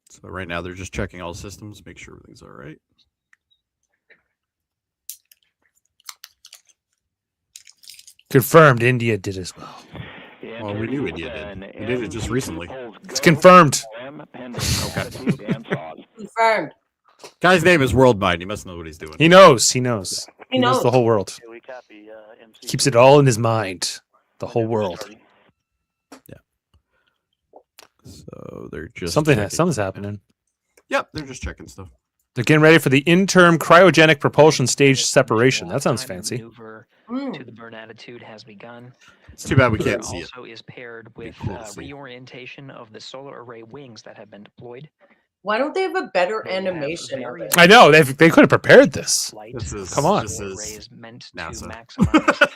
So right now they're just checking all systems, make sure everything's all right. Confirmed, India did as well. Well, we knew India did. We did it just recently. It's confirmed. Confirmed. Guy's name is Worldmind. He must know what he's doing. He knows. He knows. He He knows knows. the whole world. Keeps it all in his mind. The whole world. So they're just Something's happening. Yep, they're just checking stuff. They're getting ready for the interim cryogenic propulsion stage separation. That sounds fancy. Maneuver to the burn attitude has begun. It's too bad we can't see it. Also is paired with cool to see. reorientation of the solar array wings that have been deployed. Why don't they have a better animation of it? I know. They could have prepared this. Come on. This is NASA.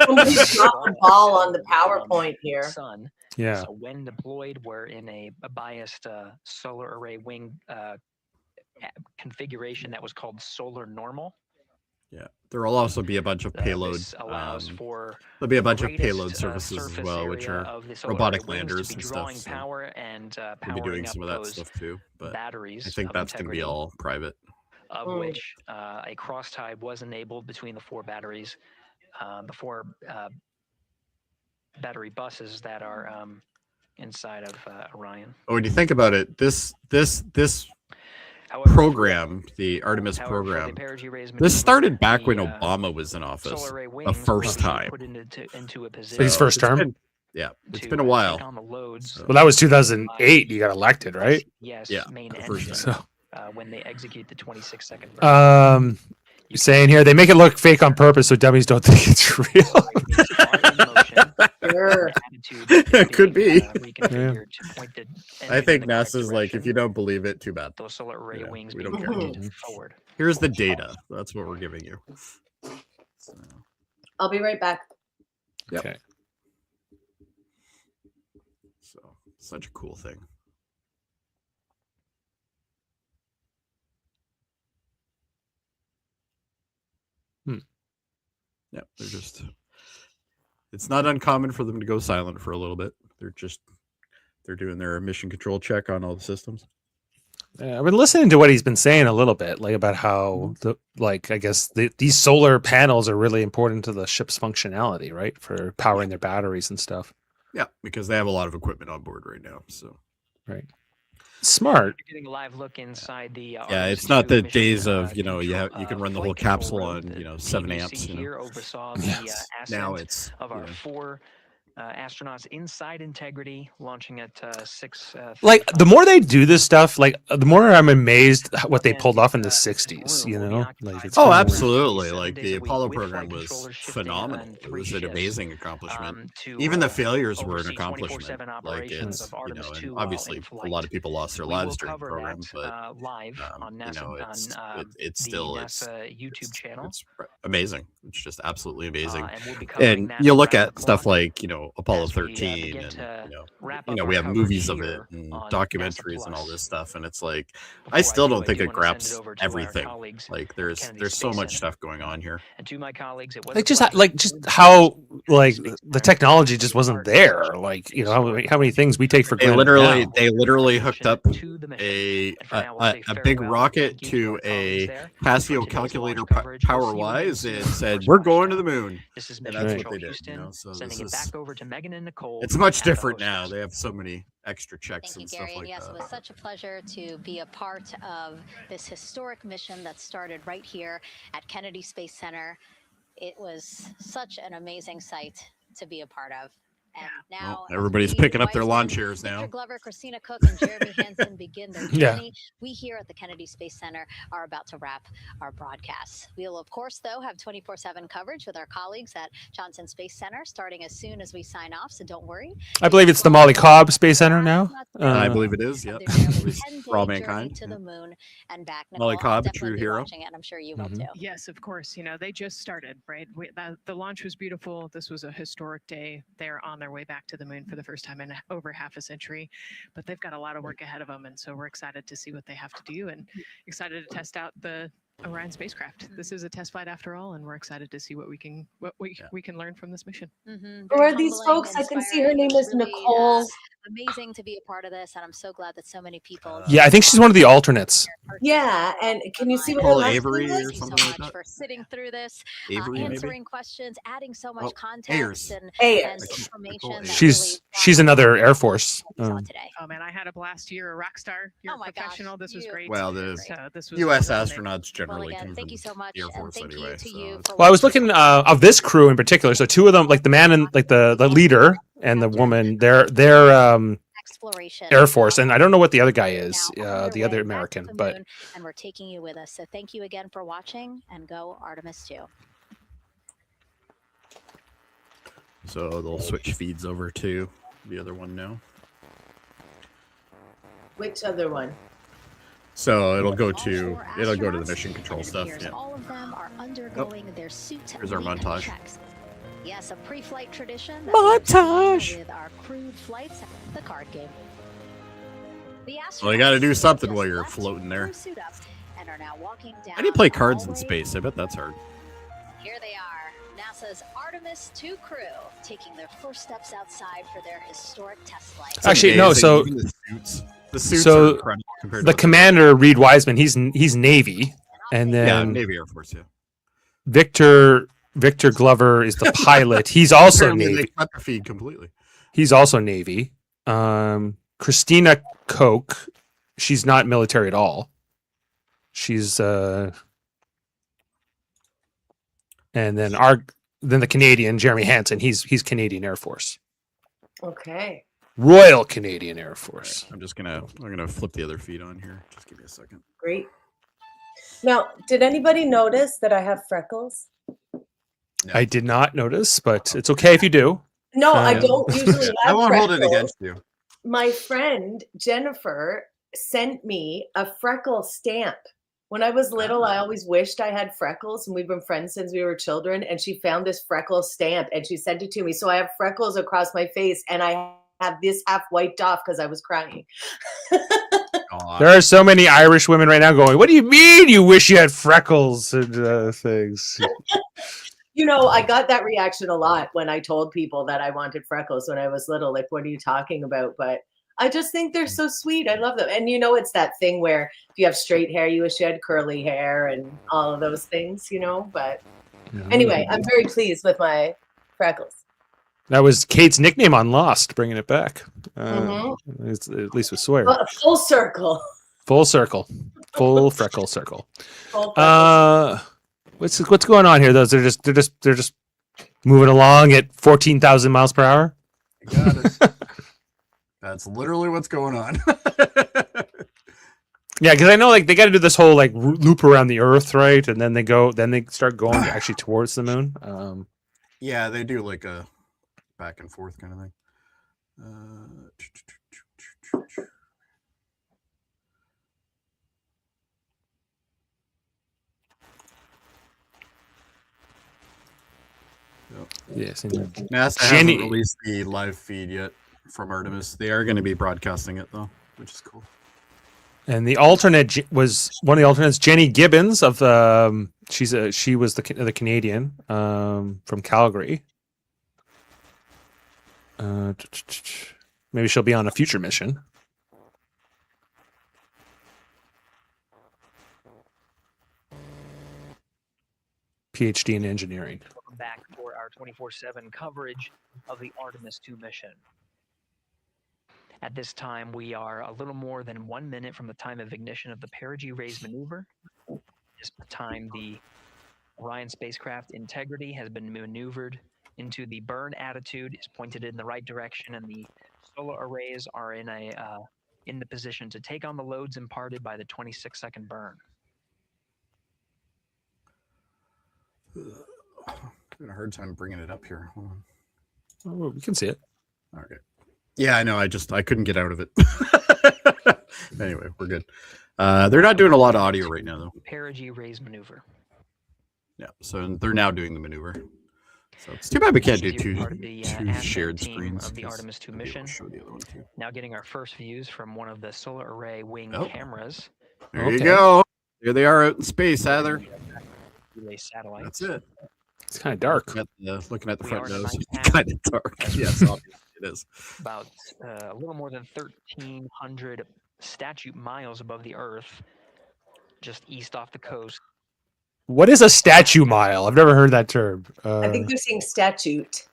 Somebody dropped the ball on the PowerPoint here. Sun. Yeah. So when deployed, we're in a biased solar array wing configuration that was called solar normal. Yeah, there will also be a bunch of payload. This allows for There'll be a bunch of greatest, payload services as surface well, which area are of the solar robotic array wings landers to be and drawing stuff. So power and we'll be powering doing up some of that those stuff too. But batteries I think of that's going to be integrity, all private. of which a cross-tide was enabled between the four batteries, the four battery buses that are inside of Orion. But when you think about it, this However, program, the Artemis program, this started back when Obama was in office, solar array the wings first were time. put into a position. His first it's term? been- yeah, it's been a while. on the loads. Well, that was 2008. You got elected, right? Yes, Yeah, main the first engine, time. when they execute the 26-second. You're saying here they make it look fake on purpose so dummies don't think it's real. It could be. Yeah. I think NASA's like, if you don't believe it, too bad. Those solar array wings we being don't care. pointed forward. Here's the data. That's what we're giving you. I'll be right back. Yep. Okay. So such a cool thing. Yeah, they're just. It's not uncommon for them to go silent for a little bit. They're doing their mission control check on all the systems. I've been listening to what he's been saying a little bit, like about how these solar panels are really important to the ship's functionality, right? For powering their batteries and stuff. Yeah, because they have a lot of equipment on board right now. So, right. Smart. You're getting a live look inside the. Yeah, Artemis it's not II the mission, days of you can run the whole flight control capsule room. on The 7 PVC amps. here oversaw the ascent Now it's of our four astronauts inside Integrity, launching at 6. Like the more they do this stuff, like the more I'm amazed at what they pulled off in the 60s. You know, like it's kinda- absolutely. Like the Apollo program was phenomenal. It was an amazing accomplishment. Even the failures were an accomplishment. Like it's and obviously a lot of people lost their lives during the program, but live on NASA, it's still NASA YouTube channel. It's amazing. It's just absolutely amazing. And we'll be covering And that you look around at the stuff clock like Apollo as we, 13 begin and to wrap you up know our we have coverage movies of it here and on documentaries NASA and all Plus. this stuff, and it's like Before I still do, don't think do it wanna send grabs over to our everything. colleagues Like at there's Kennedy so Space much Center. stuff going on here. And to my colleagues, it was like a just pleasure. just how like the technology just wasn't there. Like how many things we take for granted. now. They literally hooked up a big rocket to a Casio calculator power wise and said we're going to the moon. This is And Mission that's Control what they did. Houston, So sending this it is back over to Megan and Nicole. it's much at the different now. hostess. They have so many extra checks Thank you, and Gary. stuff like And yes, that. it was such a pleasure to be a part of this historic mission that started right here at Kennedy Space Center. It was such an amazing sight to be a part of. And now everybody's picking up their lawn chairs now. Victor Glover, Christina Cook, and Jeremy Hansen begin their journey. We here at the Kennedy Space Center are about to wrap our broadcast. We'll, of course, though, have 24/7 coverage with our colleagues at Johnson Space Center starting as soon as we sign off, so don't worry. I believe it's the Molly Cobb Space Center now. I believe it is, yeah. For all mankind. To the moon and back. Molly Nicole, Cobb, a definitely true be hero. watching it, I'm sure you will too. Yes, of course. You know, they just started, right? The launch was beautiful. This was a historic day. They're on their way back to the moon for the first time in over half a century, but they've got a lot of work ahead of them. And so we're excited to see what they have to do and excited to test out the Orion spacecraft. This is a test flight after all, and we're excited to see what we can learn from this mission. Who are these folks? I can see her name is really, Nicole. Amazing to be a part of this, and I'm so glad that so many people. Yeah, I think she's one of the alternates. Yeah, and can you see what Paul her last Avery name or is? something like that? For sitting through this, Avery, answering questions, adding so much context Ayers. and information. that She's another Air Force. today. Oh man, I had a blast. You're a rock star. You're a professional. This was great. Well, the this was U.S. well done. astronauts generally again, come thank from you so much, the Air and Force thank you anyway. to So you. Well, I was looking of this crew in particular. So two of them, like the man and like the leader and the woman, they're Exploration. Air Force, and I don't know what the other guy is, the other American, but And we're taking you with us. So thank you again for watching, and go Artemis II. So they'll switch feeds over to the other one now. Which other one? So it'll go to the mission control stuff. Yeah. All of them are undergoing their suit. Here's our montage. checks. Yes, a pre-flight tradition. Montage! With our crewed flights, the card game. Well, you got to do something while you're floating there. Suit up and are now walking down. How do you play cards in space? I bet that's hard. Here they are, NASA's Artemis II crew, taking their first steps outside for their historic test flight. actually no. So the suits so are incredible compared the to commander, Reed Wiseman, he's Navy, and then Navy Air Force. Yeah. Victor Glover is the pilot. He's also Apparently Navy. They cut the feed completely. He's also Navy. Christina Koch, she's not military at all. She's and then the Canadian Jeremy Hansen, he's Canadian Air Force. Okay. Royal Canadian Air Force. I'm gonna flip the other feed on here. Just give me a second. Great. Now, did anybody notice that I have freckles? I did not notice, but it's okay if you do. No, I don't usually have I won't hold freckles. it against you. My friend Jennifer sent me a freckle stamp. When I was little, I always wished I had freckles, and we've been friends since we were children. And she found this freckle stamp and she sent it to me. So I have freckles across my face, and I have this half wiped off because I was crying. There are so many Irish women right now going, "What do you mean you wish you had freckles?" and things. You know, I got that reaction a lot when I told people that I wanted freckles when I was little. Like, what are you talking about? But I just think they're so sweet. I love them. And you know, it's that thing where if you have straight hair, you wish you had curly hair and all of those things, you know. But anyway, I'm very pleased with my freckles. That was Kate's nickname on Lost, bringing it back. It's, at least with Sawyer. Full circle. Full circle. Full freckle circle. Full freckles. What's going on here? They're just moving along at 14,000 miles per hour. Got it. That's literally what's going on. Yeah, because I know like they got to do this whole like loop around the Earth, right? And then they start going actually towards the moon. Yeah, they do like a back and forth kind of thing. Yes, NASA hasn't released the live feed yet from Artemis. They are going to be broadcasting it though, which is cool. And the alternate was one of the alternates, Jenny Gibbons of she was the Canadian from Calgary. Maybe she'll be on a future mission. PhD in engineering. Welcome back for our 24/7 coverage of the Artemis II mission. At this time, we are a little more than 1 minute from the time of ignition of the perigee raise maneuver. Just the time the Orion spacecraft integrity has been maneuvered into the burn attitude is pointed in the right direction, and the solar arrays are in the position to take on the loads imparted by the 26-second burn. Having a hard time bringing it up here. Hold on. Oh, we can see it. Okay. Yeah, I know. I couldn't get out of it. Anyway, we're good. They're not doing a lot of audio right now, though. Perigee raise maneuver. Yeah, so they're now doing the maneuver. So it's too bad we can't do two Astronaut shared team screens. of the Artemis II mission. Show the other one too. Now getting our first views from one of the solar array wing cameras. There you go. There they are out in space, Heather. Relay satellites. That's it. It's kind of dark. Looking at the front nose, night it's kind of dark. Yes, obviously it is. About a little more than 1,300 statute miles above the Earth, just east off the coast. What is a statue mile? I've never heard that term. I think they're saying statute,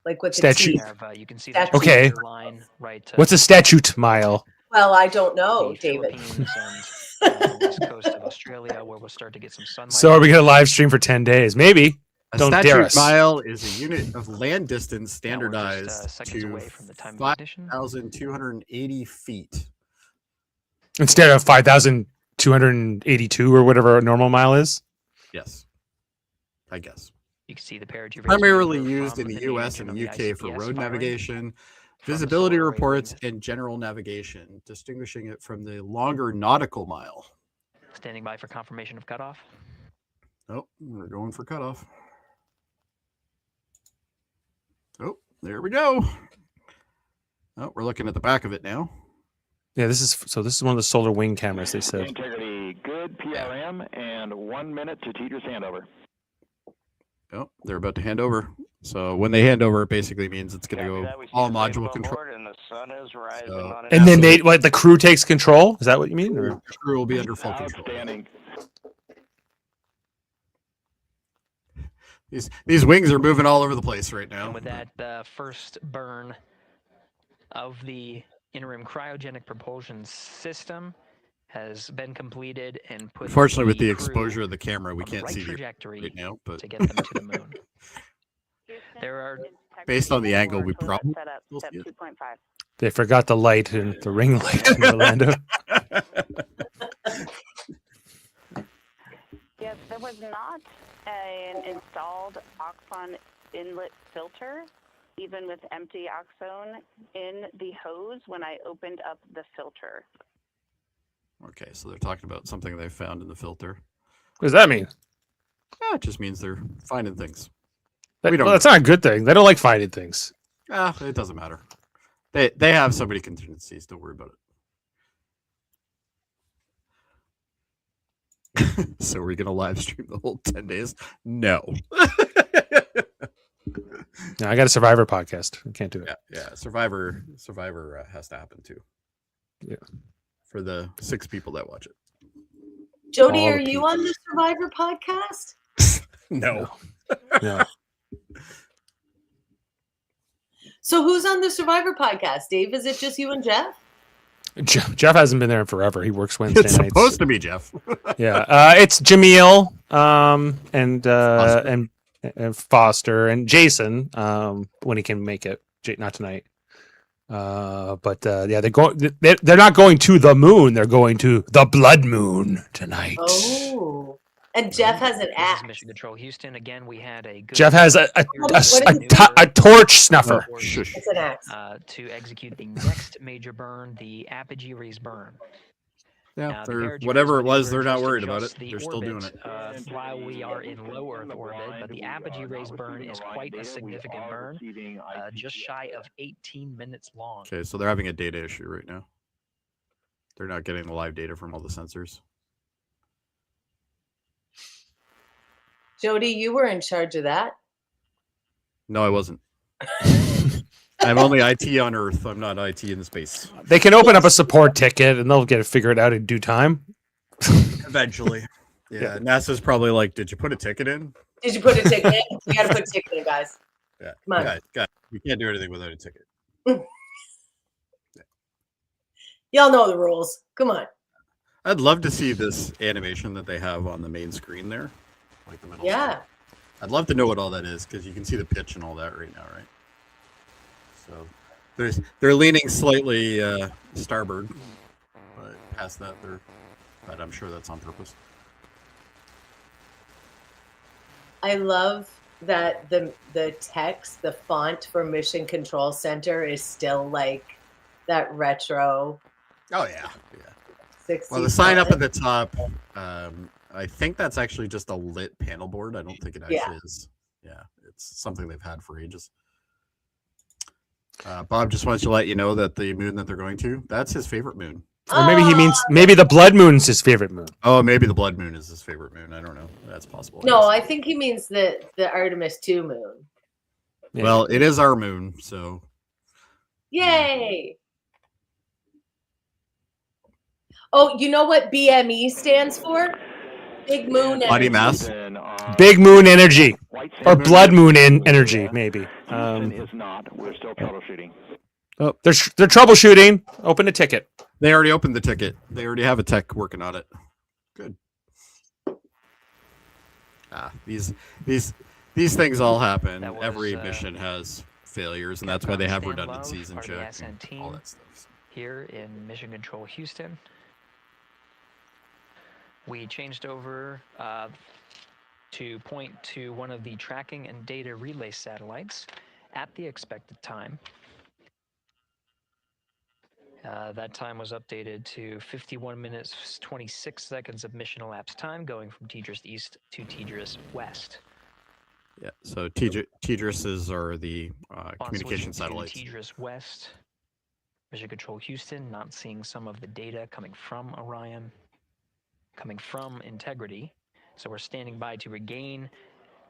like with statute. the T. You can see Statute. the Okay. line right. What's a statute mile? Well, I don't know, David. The west coast of Australia, where we'll start to get some sunlight. So are we going to live stream for 10 days? Maybe. A Don't dare statute us. mile is a unit of land distance standardized seconds to away from the time of ignition. 5,280 feet. Instead of 5,282 or whatever a normal mile is? Yes. I guess. You can see the perigee raise Primarily maneuver used in from the the US and engine the of the UK for ICPS road firing navigation, from the visibility solar array reports, wing. and general navigation, distinguishing it from the longer nautical mile. Standing by for confirmation of cutoff. Oh, we're going for cutoff. Oh, there we go. Oh, we're looking at the back of it now. Yeah, this is one of the solar wing cameras, they said. Integrity good, PRM, and 1 minute to teeter's handover. Oh, they're about to hand over. So when they hand over, it basically means it's going to go all module control. And the sun is rising on it. And then the crew takes control? Is that what you mean? Or? The crew will be under full control. Outstanding. These wings are moving all over the place right now. And with that, the first burn of the interim cryogenic propulsion system has been completed and put. Unfortunately, with the crew exposure of the camera, we on can't right see the trajectory right now. But to get them to the moon. There are based on the angle, we probably will see it. They forgot the light and the ring light in Orlando. Yes, there was not an installed oxon inlet filter, even with empty oxone in the hose when I opened up the filter. Okay, so they're talking about something they found in the filter. What does that mean? Yeah, it just means they're finding things. Well, that's not a good thing. They don't like finding things. It doesn't matter. They have so many contingencies. Don't worry about it. So we're gonna live stream the whole 10 days? No. No, I got a Survivor podcast. I can't do it. Yeah. Survivor has to happen too. Yeah. For the 6 people that watch it. Jody, All are the you on the Survivor podcast? No. No. So who's on the Survivor podcast? Dave, is it just you and Jeff? Jeff hasn't been there in forever. He works Wednesday It's nights. supposed to be Jeff. Yeah, it's Jameel and Foster and Jason when he can make it. Not tonight. But they're not going to the moon. They're going to the blood moon tonight. Oh, and Jeff has an axe. Mission Control Houston. Again, we had a good Jeff has a torch snuffer. It's an axe. To execute the next major burn, the apogee raise burn. Yeah, whatever it was, they're not worried about it. They're still doing it. While we are in low Earth orbit, but the apogee raise burn is quite a significant burn, just shy of 18 minutes long. Okay, so they're having a data issue right now. They're not getting the live data from all the sensors. Jody, you were in charge of that. No, I wasn't. I'm only IT on Earth. I'm not IT in space. They can open up a support ticket and they'll get it figured out in due time. Eventually. Yeah, NASA's probably like, did you put a ticket in? Did you put a ticket in? You got to put a ticket in, guys. Yeah. Come on. Guys, we can't do anything without a ticket. Y'all know the rules. Come on. I'd love to see this animation that they have on the main screen there. Like the middle Yeah. screen. I'd love to know what all that is because you can see the pitch and all that right now, right? So they're leaning slightly starboard, but past that but I'm sure that's on purpose. I love that the text, the font for Mission Control Center is still like that retro. Oh yeah. 60s Well, the sign up at the top, I think that's actually just a lit panel board. I don't think it actually is. Yeah, it's something they've had for ages. Bob just wants to let you know that the moon that they're going to, that's his favorite moon. Or maybe he means maybe the blood moon's his favorite moon. Oh, maybe the blood moon is his favorite moon. I don't know. That's possible. No, I think he means the Artemis II moon. Yeah. Well, it is our moon, so. Yay! Oh, you know what BME stands for? Big moon energy. Body mass. Big moon energy. Or blood moon energy, maybe. Is not. We're still troubleshooting. Oh, they're troubleshooting. Open a ticket. They already opened the ticket. They already have a tech working on it. Good. These things all happen. Every mission has failures, and that's why they have redundancies and check and all that stuff. Here in Mission Control Houston, we changed over to point to one of the tracking and data relay satellites at the expected time. That time was updated to 51 minutes, 26 seconds of mission elapsed time, going from TDRS East to TDRS West. Yeah, so TDRSs are the communication satellites. TDRS West, Mission Control Houston, not seeing some of the data coming from Orion, coming from Integrity. So we're standing by to regain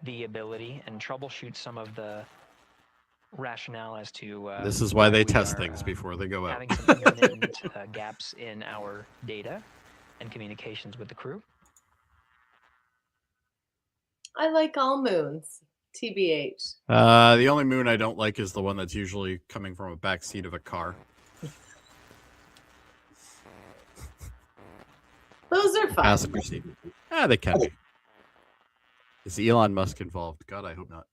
the ability and troubleshoot some of the rationale as to this is why they test things before they go out. Having some intermittent gaps in our data and communications with the crew. I like all moons, TBH. The only moon I don't like is the one that's usually coming from a back seat of a car. Those are fun. Passenger seat. They can be. Is Elon Musk involved? God, I hope not.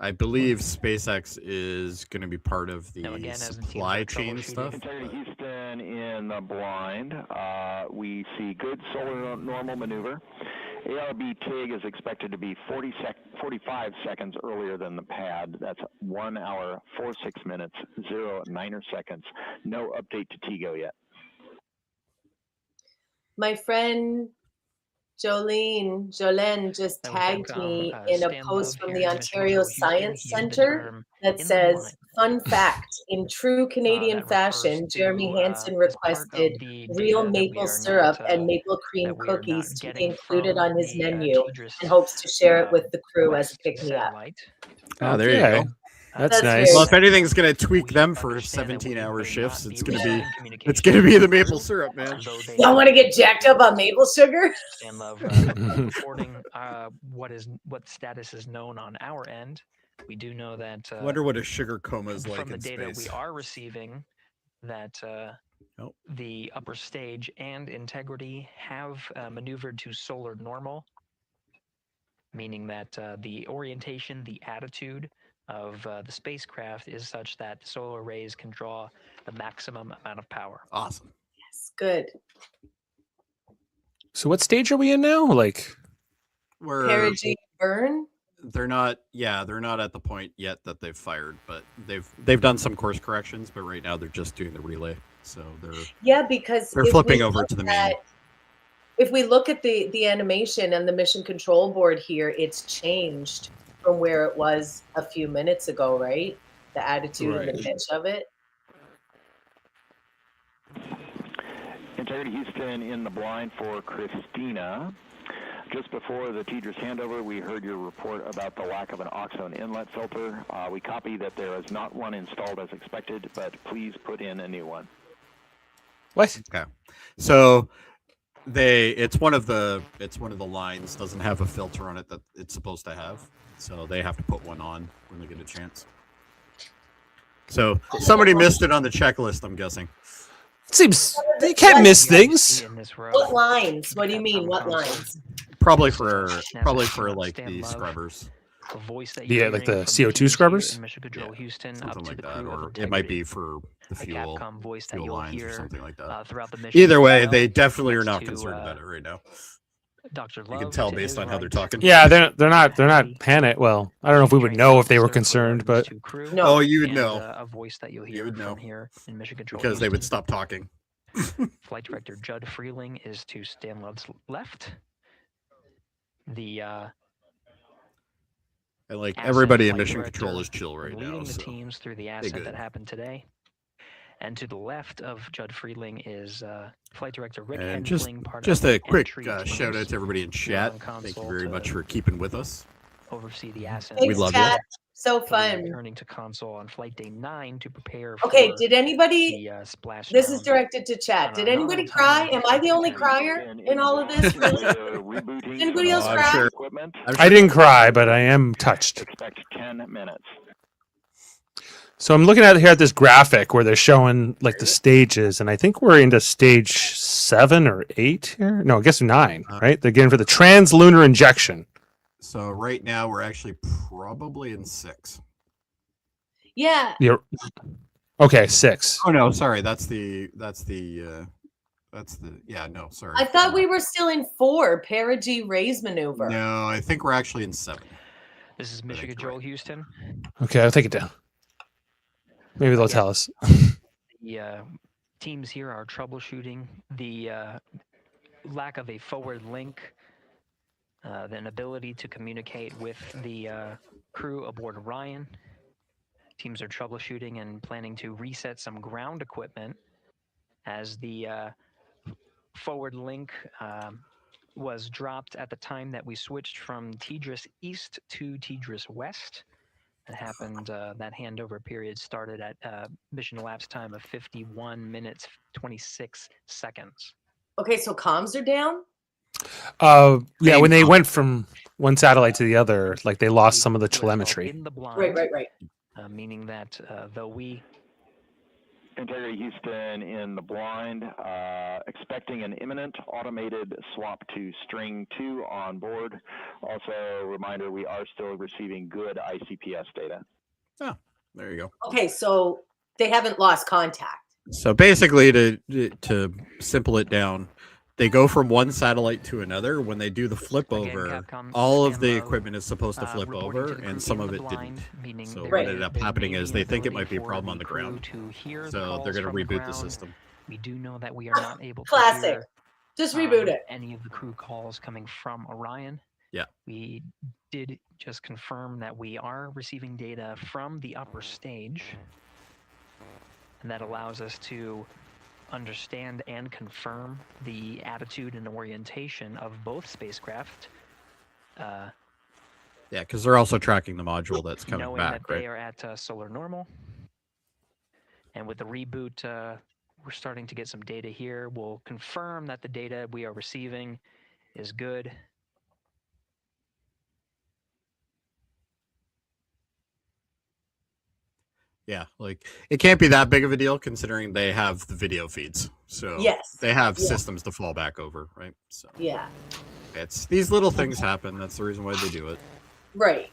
I believe SpaceX is going to be part of the supply chain stuff. Integrity Houston in the blind. We see good solar normal maneuver. ARB TIG is expected to be 45 seconds earlier than the pad. That's 1 hour, 46 minutes, 0 seconds. No update to TIGO yet. My friend Jolene just tagged me in a post from the Ontario Science Centre that says, fun fact, in true Canadian fashion, Jeremy Hansen requested real maple syrup and maple cream cookies to be included on his menu and hopes to share it with the crew as a pick-me-up. Oh, there you go. That's nice. Well, if anything's going to tweak them for 17-hour shifts, it's going to be the maple syrup, man. Y'all want to get jacked up on maple sugar? And love reporting what status is known on our end. We do know that. I wonder what a sugar coma is like from the in data space. we are receiving, that the upper stage and Integrity have maneuvered to solar normal, meaning that the orientation, the attitude of the spacecraft is such that the solar rays can draw the maximum amount of power. Awesome. Yes, good. So what stage are we in now? Like, perigee burn? They're not at the point yet that they've fired, but they've done some course corrections, but right now they're just doing the relay. So because they're flipping over to the main. If we look at the animation and the mission control board here, it's changed from where it was a few minutes ago, right? The attitude and the pitch of it. Integrity Houston in the blind for Christina. Just before the TDRS handover, we heard your report about the lack of an oxone inlet filter. We copy that there is not one installed as expected, but please put in a new one. What? Okay. So it's one of the lines doesn't have a filter on it that it's supposed to have. So they have to put one on when they get a chance. So somebody missed it on the checklist, I'm guessing. Seems you can't miss things. What lines? What do you mean? What lines? Probably for like the scrubbers. The voice that Yeah, like the CO2 scrubbers. Mission Control Houston, something up to like the that, crew or of it might integrity. be for the fuel, Capcom voice that fuel you'll lines or hear something like that. throughout the mission. Either way, as well. they definitely are Next not to, concerned about it right now. Dr. You can Love, tell to based his on how they're right. talking. Yeah, they're not panicked. Well, I don't know if we would know if they were concerned, but Oh, you would and, know. a voice that you'll hear You would know from here in Mission Control because they would Houston. stop talking. Flight Director Judd Freeling is to Stan Love's left. The And like asset everybody in flight Mission director Control is chill right leading now. the So teams through the they asset good. that happened today. And to the left of Judd Freeling is Flight Director Rick And Henfling, part just of a the quick entry shout out teams to everybody in here chat. on Thank you console very to much for keeping with us. oversee the asset. We love you. So He'll be fun. returning to console on flight day 9 to prepare Okay, for did anybody? the splash This is down directed to chat. on Did our anybody non-autonomous cry? Am I the only flight crier in all of this? Really? Did anybody else I'm cry? sure. I didn't cry, but I am touched. Expect 10 minutes. So I'm looking at here at this graphic where they're showing like the stages, and I think we're into stage 7 or 8 here. No, I guess 9, right? They're getting for the translunar injection. So right now we're actually probably in 6. Yeah. Yeah. Okay, 6. Oh no, sorry. That's the yeah, no, sorry. I thought we were still in 4, perigee raise maneuver. No, I think we're actually in 7. This is Mission Control Houston. Okay, I'll take it down. Maybe they'll tell us. The teams here are troubleshooting the lack of a forward link, an ability to communicate with the crew aboard Orion. Teams are troubleshooting and planning to reset some ground equipment as the forward link was dropped at the time that we switched from TDRS East to TDRS West. It happened, that handover period started at mission elapsed time of 51 minutes, 26 seconds. Okay, so comms are down? Yeah, when they went from one satellite to the other, like they lost some of the telemetry. In the blind, Right. Meaning that though we Integrity Houston in the blind, expecting an imminent automated swap to string 2 on board. Also, reminder, we are still receiving good ICPS data. Oh, there you go. Okay, so they haven't lost contact. So basically, to simple it down, they go from one satellite to another. When they do the flip over, all of the equipment is supposed to flip over, and some of it didn't. So what ended up happening is they think it might be a problem on the ground, so they're going to reboot the system. We do know that we are not able to Classic. hear, Just reboot it. any of the crew calls coming from Orion. Yeah. We did just confirm that we are receiving data from the upper stage, and that allows us to understand and confirm the attitude and orientation of both spacecraft. Yeah, because they're also tracking the module that's coming knowing back, that right? they are at solar normal. And with the reboot, we're starting to get some data here. We'll confirm that the data we are receiving is good. Yeah, like it can't be that big of a deal considering they have the video feeds. So Yes. they have Yeah. systems to fall back over, right? So Yeah. it's these little things happen. That's the reason why they do it. Right.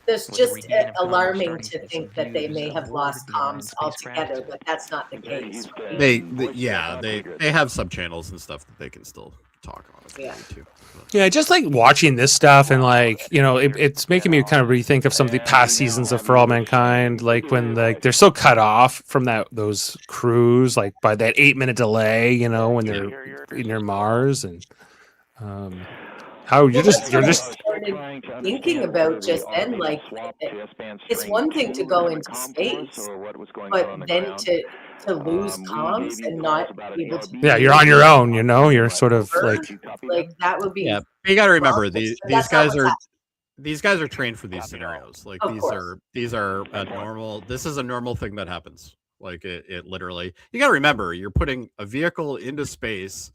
It's With just the regain of comm, we're alarming starting to to get think some that they views may of have Woodward lost beyond comms spacecraft. altogether, but that's not the Integrity case. Houston, They voice yeah, they Tigris. have sub channels and stuff that they can still talk on if Yeah. they need to. Yeah, just like watching this stuff and like, you know, it's making me kind of rethink of some of the past seasons of For All Mankind, like when like they're so cut off from those crews, like by that 8-minute delay, you know, when they're near Mars, and how you're just started thinking about just then, like it's one thing to go into space, but then to lose comms and not be able to. yeah, you're on your own, you know, you're sort of like that would be. Yeah, but you got to remember Well, these that's not guys what's are happening. these guys are trained for these scenarios. Like Of these course. are a normal. This is a normal thing that happens. Like it literally. You got to remember, you're putting a vehicle into space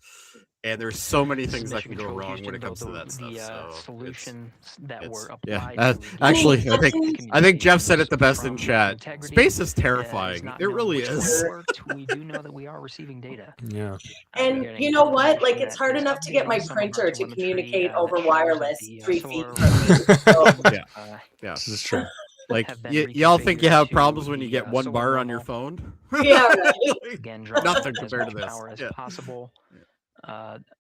And there's so many things that Mission can go Control wrong when Houston, it comes to the- that stuff. the, So solutions that were yeah. applied to Actually, the I think Jeff said it the best in from chat. integrity Space is is terrifying. not It known really which is. one worked. We do know that we are receiving data. Yeah. And you know what? Like, it's hard enough to get my printer to communicate over wireless 3 feet from me. So, Yeah, this is true. Like, y'all think you have problems when you get one bar on your phone? Yeah, right. Again, Nothing as compared to much this. power as Yeah. possible,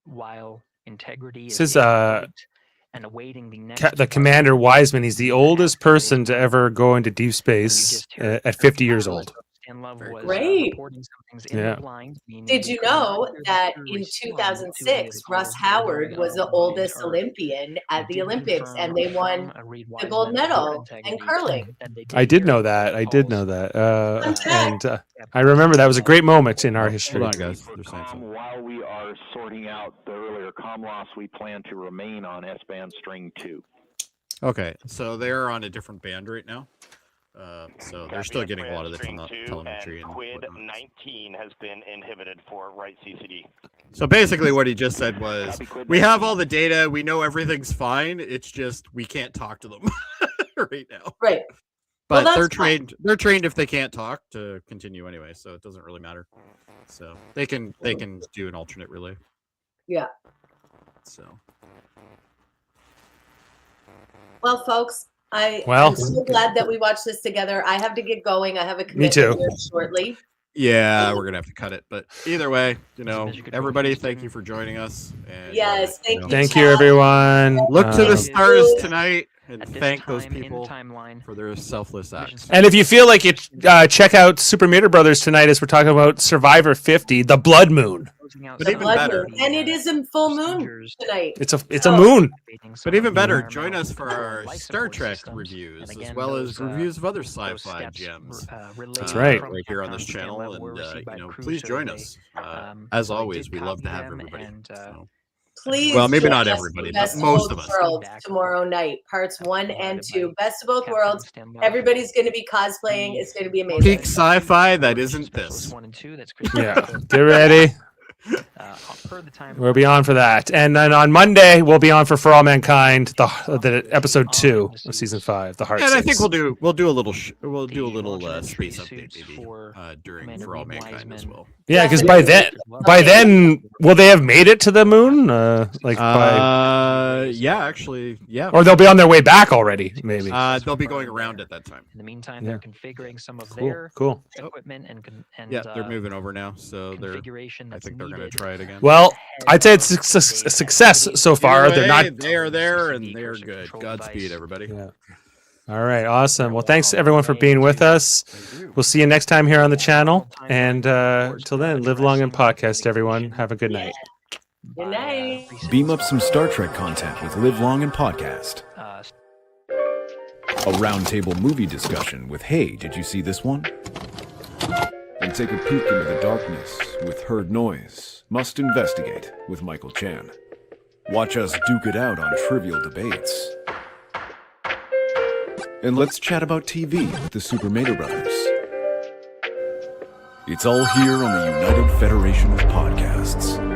while integrity This is is being perfect and awaiting the next the Commander Wiseman. He's the oldest person to ever go into deep space at 50 years old. Stan Love was Great. reporting some things in Yeah. the blind. meaning Did we you could not know hear the that crew in respond 2006, to Russ calls Howard was the going oldest Earth. Olympian at the Did Olympics, confirm and they won from Reed the gold Wiseman medal of in integrity curling. that they I did hear know that. I did calls. know that. And I remember that was a great moment in our history. Hold on, guys. They're saying something. While we are sorting out the earlier comm loss, we plan to remain on S-band string 2. Okay, so they're on a different band right now. So they're still Copy getting a lot of the String 2, telemetry and and Quid whatnot. 19 has been inhibited for right CCD. So basically what he just said was, we have all the data, we know everything's fine, it's just we can't talk to them right now. Right. But Well, they're that's fine. trained if they can't talk to continue anyway, so it doesn't really matter. So they can do an alternate relay. Yeah. So Well, folks, I'm so glad that we watched this together. I have to get going. I have a commitment too. here shortly. yeah, we're gonna have to cut it. But either way, everybody, thank you for joining us. And, Yes, thank you. Thank you, Chad. everyone. Look to the Um, stars tonight and At this thank those time in people timeline, for their selfless acts. And if you feel like it, check out Super Mater Brothers tonight as we're talking about Survivor 50, the Blood Moon. But The even blood better, moon. And it is a full moon tonight. It's a moon. but even better, join us for our Star Trek reviews, as well as reviews of other sci-fi gems. That's right. Right here on this channel, and please join us. As always, we love to have everybody. So. Please. Well, maybe join not us everybody, for but Best most of Both us. Worlds tomorrow night, parts 1 and 2. Best of both worlds. Everybody's going to be cosplaying. It's going to be amazing. Peak sci-fi that isn't this. Yeah, get ready. We'll be on for that, and then on Monday we'll be on for All Mankind, the episode 2 of season 5, the Heart. And I Six. think we'll do a little space update maybe during For All Mankind as well. Yeah, because by then, will they have made it to the moon? Yeah, actually, yeah. Or they'll be on their way back already, maybe. They'll be going around at that time. In the meantime, Yeah. they're configuring some of Cool, their cool. equipment and Yeah, they're moving over now, so they're. configuration I that's think they're going to needed. try it again. Well, I'd say it's a success so far. Either They're way, not. They are there, and they are good. Godspeed, everybody. Yeah. All right, awesome. Well, thanks everyone for being with us. We'll see you next time here on the channel. And until then, live long and podcast, everyone. Have a good night. Good night. Beam up some Star Trek content with Live Long and Podcast. A roundtable movie discussion with Hey, did you see this one? And take a peek into the darkness with Heard Noise. Must Investigate with Michael Chan. Watch us duke it out on trivial debates. And let's chat about TV with the Super Mater Brothers. It's all here on the United Federation of Podcasts.